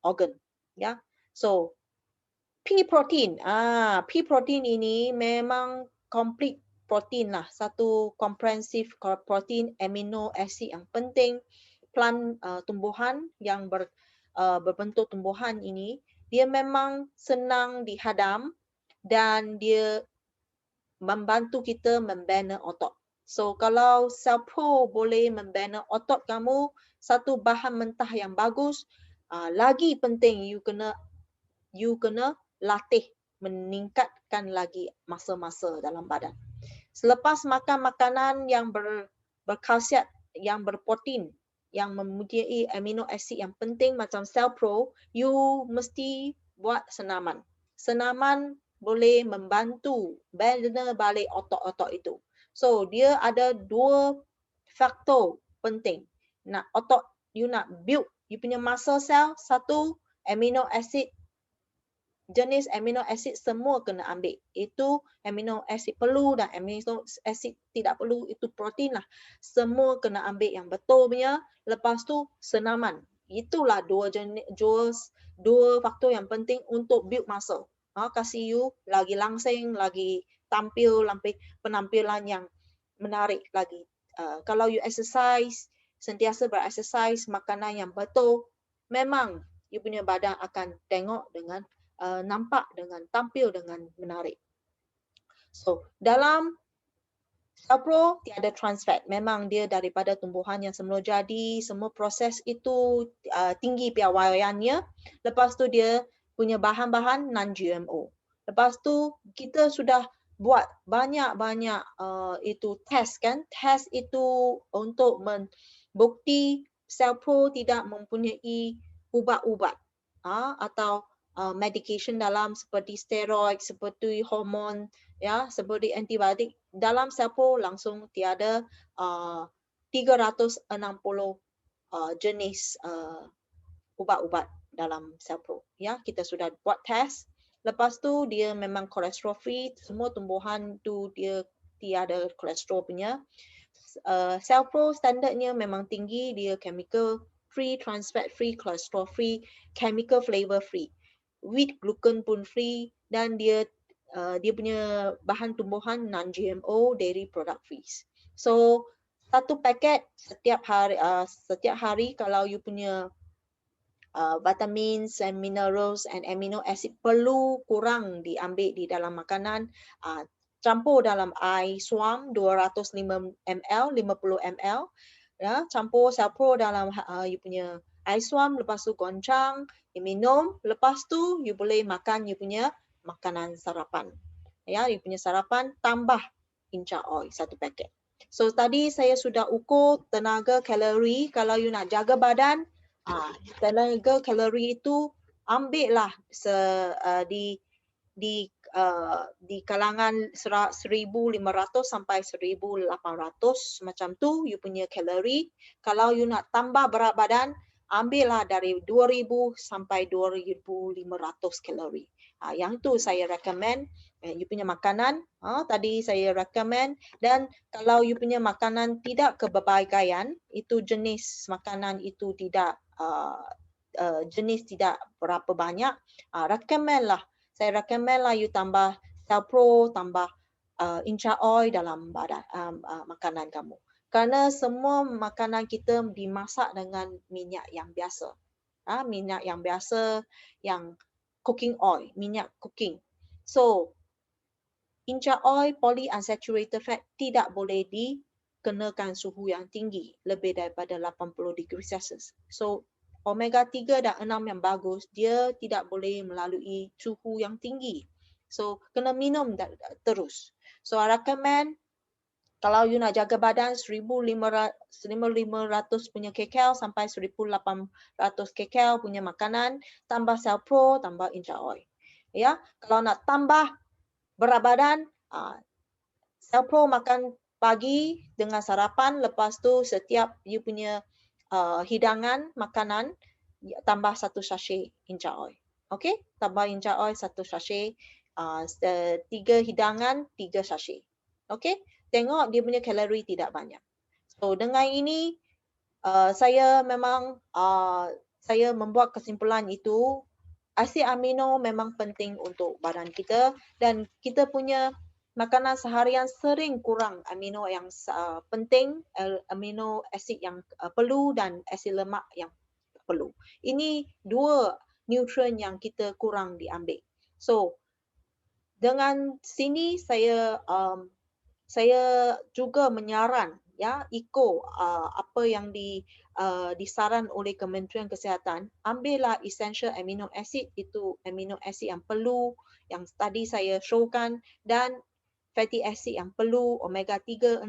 organ, ya. So Pea protein. Pea protein ini memang complete protein lah. Satu comprehensive protein amino acid yang penting. Plant tumbuhan yang berbentuk tumbuhan ini, dia memang senang dihadam dan dia membantu kita membina otot. So kalau Cell Pro boleh membina otot kamu, satu bahan mentah yang bagus, lagi penting you kena latih meningkatkan lagi masa-masa dalam badan. Selepas makan makanan yang berkhasiat, yang berprotein, yang mempunyai amino acid yang penting macam Cell Pro, you mesti buat senaman. Senaman boleh membantu bina balik otot-otot itu. So dia ada dua faktor penting. Nak otot you nak build you punya muscle cell, satu amino acid, jenis amino acid semua kena ambil. Itu amino acid perlu dan amino acid tidak perlu, itu protein lah. Semua kena ambil yang betul punya. Lepas tu senaman. Itulah dua faktor yang penting untuk build muscle. Kasih you lagi langsing, lagi penampilan yang menarik lagi. Kalau you exercise, sentiasa berexercise, makanan yang betul, memang you punya badan akan tengok dengan nampak dengan tampil dengan menarik. So dalam Cell Pro tiada trans fat. Memang dia daripada tumbuhan yang semula jadi, semua proses itu tinggi piawaiannya. Lepas tu dia punya bahan-bahan non-GMO. Lepas tu kita sudah buat banyak-banyak itu test kan. Test itu untuk membukti Cell Pro tidak mempunyai ubat-ubat atau medication dalam seperti steroid, seperti hormon, ya, seperti antibiotik. Dalam Cell Pro langsung tiada 360 jenis ubat-ubat dalam Cell Pro. Ya, kita sudah buat test. Lepas tu dia memang cholesterol free, semua tumbuhan tu dia tiada kolesterol punya. Cell Pro standardnya memang tinggi, dia chemical free, trans fat free, cholesterol free, chemical flavor free. Wheat gluten pun free dan dia punya bahan tumbuhan non-GMO, dairy product free. So satu paket setiap hari kalau you punya vitamins and minerals and amino acid perlu kurang diambil di dalam makanan, campur dalam air suam 205 ml, 50 ml, ya, campur Cell Pro dalam you punya air suam, lepas tu goncang, you minum, lepas tu you boleh makan you punya makanan sarapan. Ya, you punya sarapan tambah inca oil satu paket. So tadi saya sudah ukur tenaga kalori. Kalau you nak jaga badan, tenaga kalori itu ambillah di kalangan 1,500 sampai 1,800 macam tu you punya kalori. Kalau you nak tambah berat badan, ambillah dari 2,000 sampai 2,500 kalori. Yang tu saya recommend. You punya makanan, tadi saya recommend. Dan kalau you punya makanan tidak keberbalaian, itu jenis makanan itu tidak jenis tidak berapa banyak, recommend lah. Saya recommend lah you tambah Cell Pro, tambah inca oil dalam badan makanan kamu. Kerana semua makanan kita dimasak dengan minyak yang biasa. Minyak yang biasa, yang cooking oil, minyak cooking. So, inca oil, polyunsaturated fat tidak boleh dikenakan suhu yang tinggi, lebih daripada 80 degree Celsius. So, omega 3 dan 6 yang bagus, dia tidak boleh melalui suhu yang tinggi. So, kena minum terus. So, I recommend kalau you nak jaga badan 1,500 punya kcal sampai 1,800 kcal punya makanan, tambah Cell Pro, tambah inca oil. Ya, kalau nak tambah berat badan, Cell Pro makan pagi dengan sarapan, lepas tu setiap you punya hidangan makanan tambah satu sachet inca oil. Okey, tambah inca oil satu sachet, 3 hidangan 3 sachet. Okey, tengok dia punya kalori tidak banyak. So dengan ini saya memang saya membuat kesimpulan itu asid amino memang penting untuk badan kita, dan kita punya makanan seharian sering kurang amino yang penting, amino asid yang perlu dan asid lemak yang perlu. Ini dua nutrien yang kita kurang diambil. So dengan sini saya juga menyaran ya, ikut apa yang disaran oleh Kementerian Kesihatan, ambillah essential amino acid, itu amino acid yang perlu yang tadi saya showkan, dan fatty acid yang perlu omega 3, 6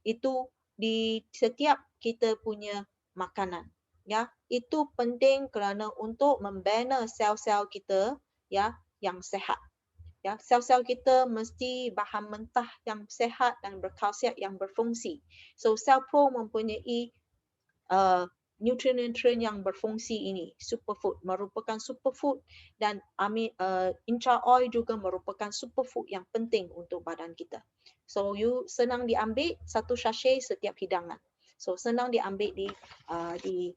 itu di setiap kita punya makanan ya. Itu penting kerana untuk membina sel-sel kita ya yang sehat. Ya, sel-sel kita mesti bahan mentah yang sehat dan berkhasiat yang berfungsi. So sel pro mempunyai nutrien-nutrien yang berfungsi ini. Superfood merupakan superfood, dan intra oil juga merupakan superfood yang penting untuk badan kita. So you senang diambil satu sachet setiap hidangan. So senang diambil di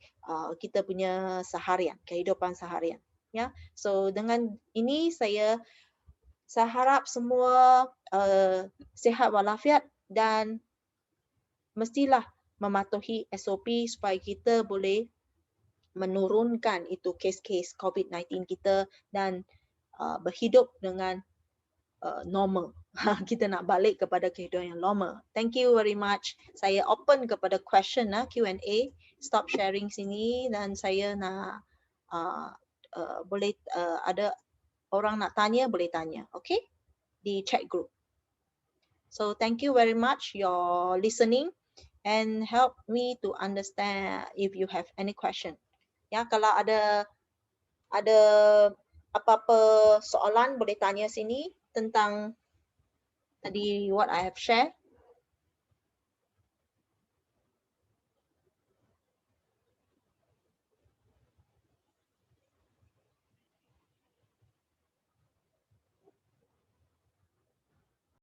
kita punya seharian, kehidupan seharian. Ya, so dengan ini saya harap semua sihat walafiat dan mestilah mematuhi SOP supaya kita boleh menurunkan itu kes-kes COVID-19 kita dan berhidup dengan normal. Kita nak balik kepada kehidupan yang normal. Thank you very much. Saya open kepada question Q&A. Stop sharing sini, dan saya nak boleh ada orang nak tanya, boleh tanya. Okay? Di chat group. So thank you very much your listening and help me to understand if you have any question. Ya, kalau ada apa-apa soalan boleh tanya sini tentang tadi what I have shared.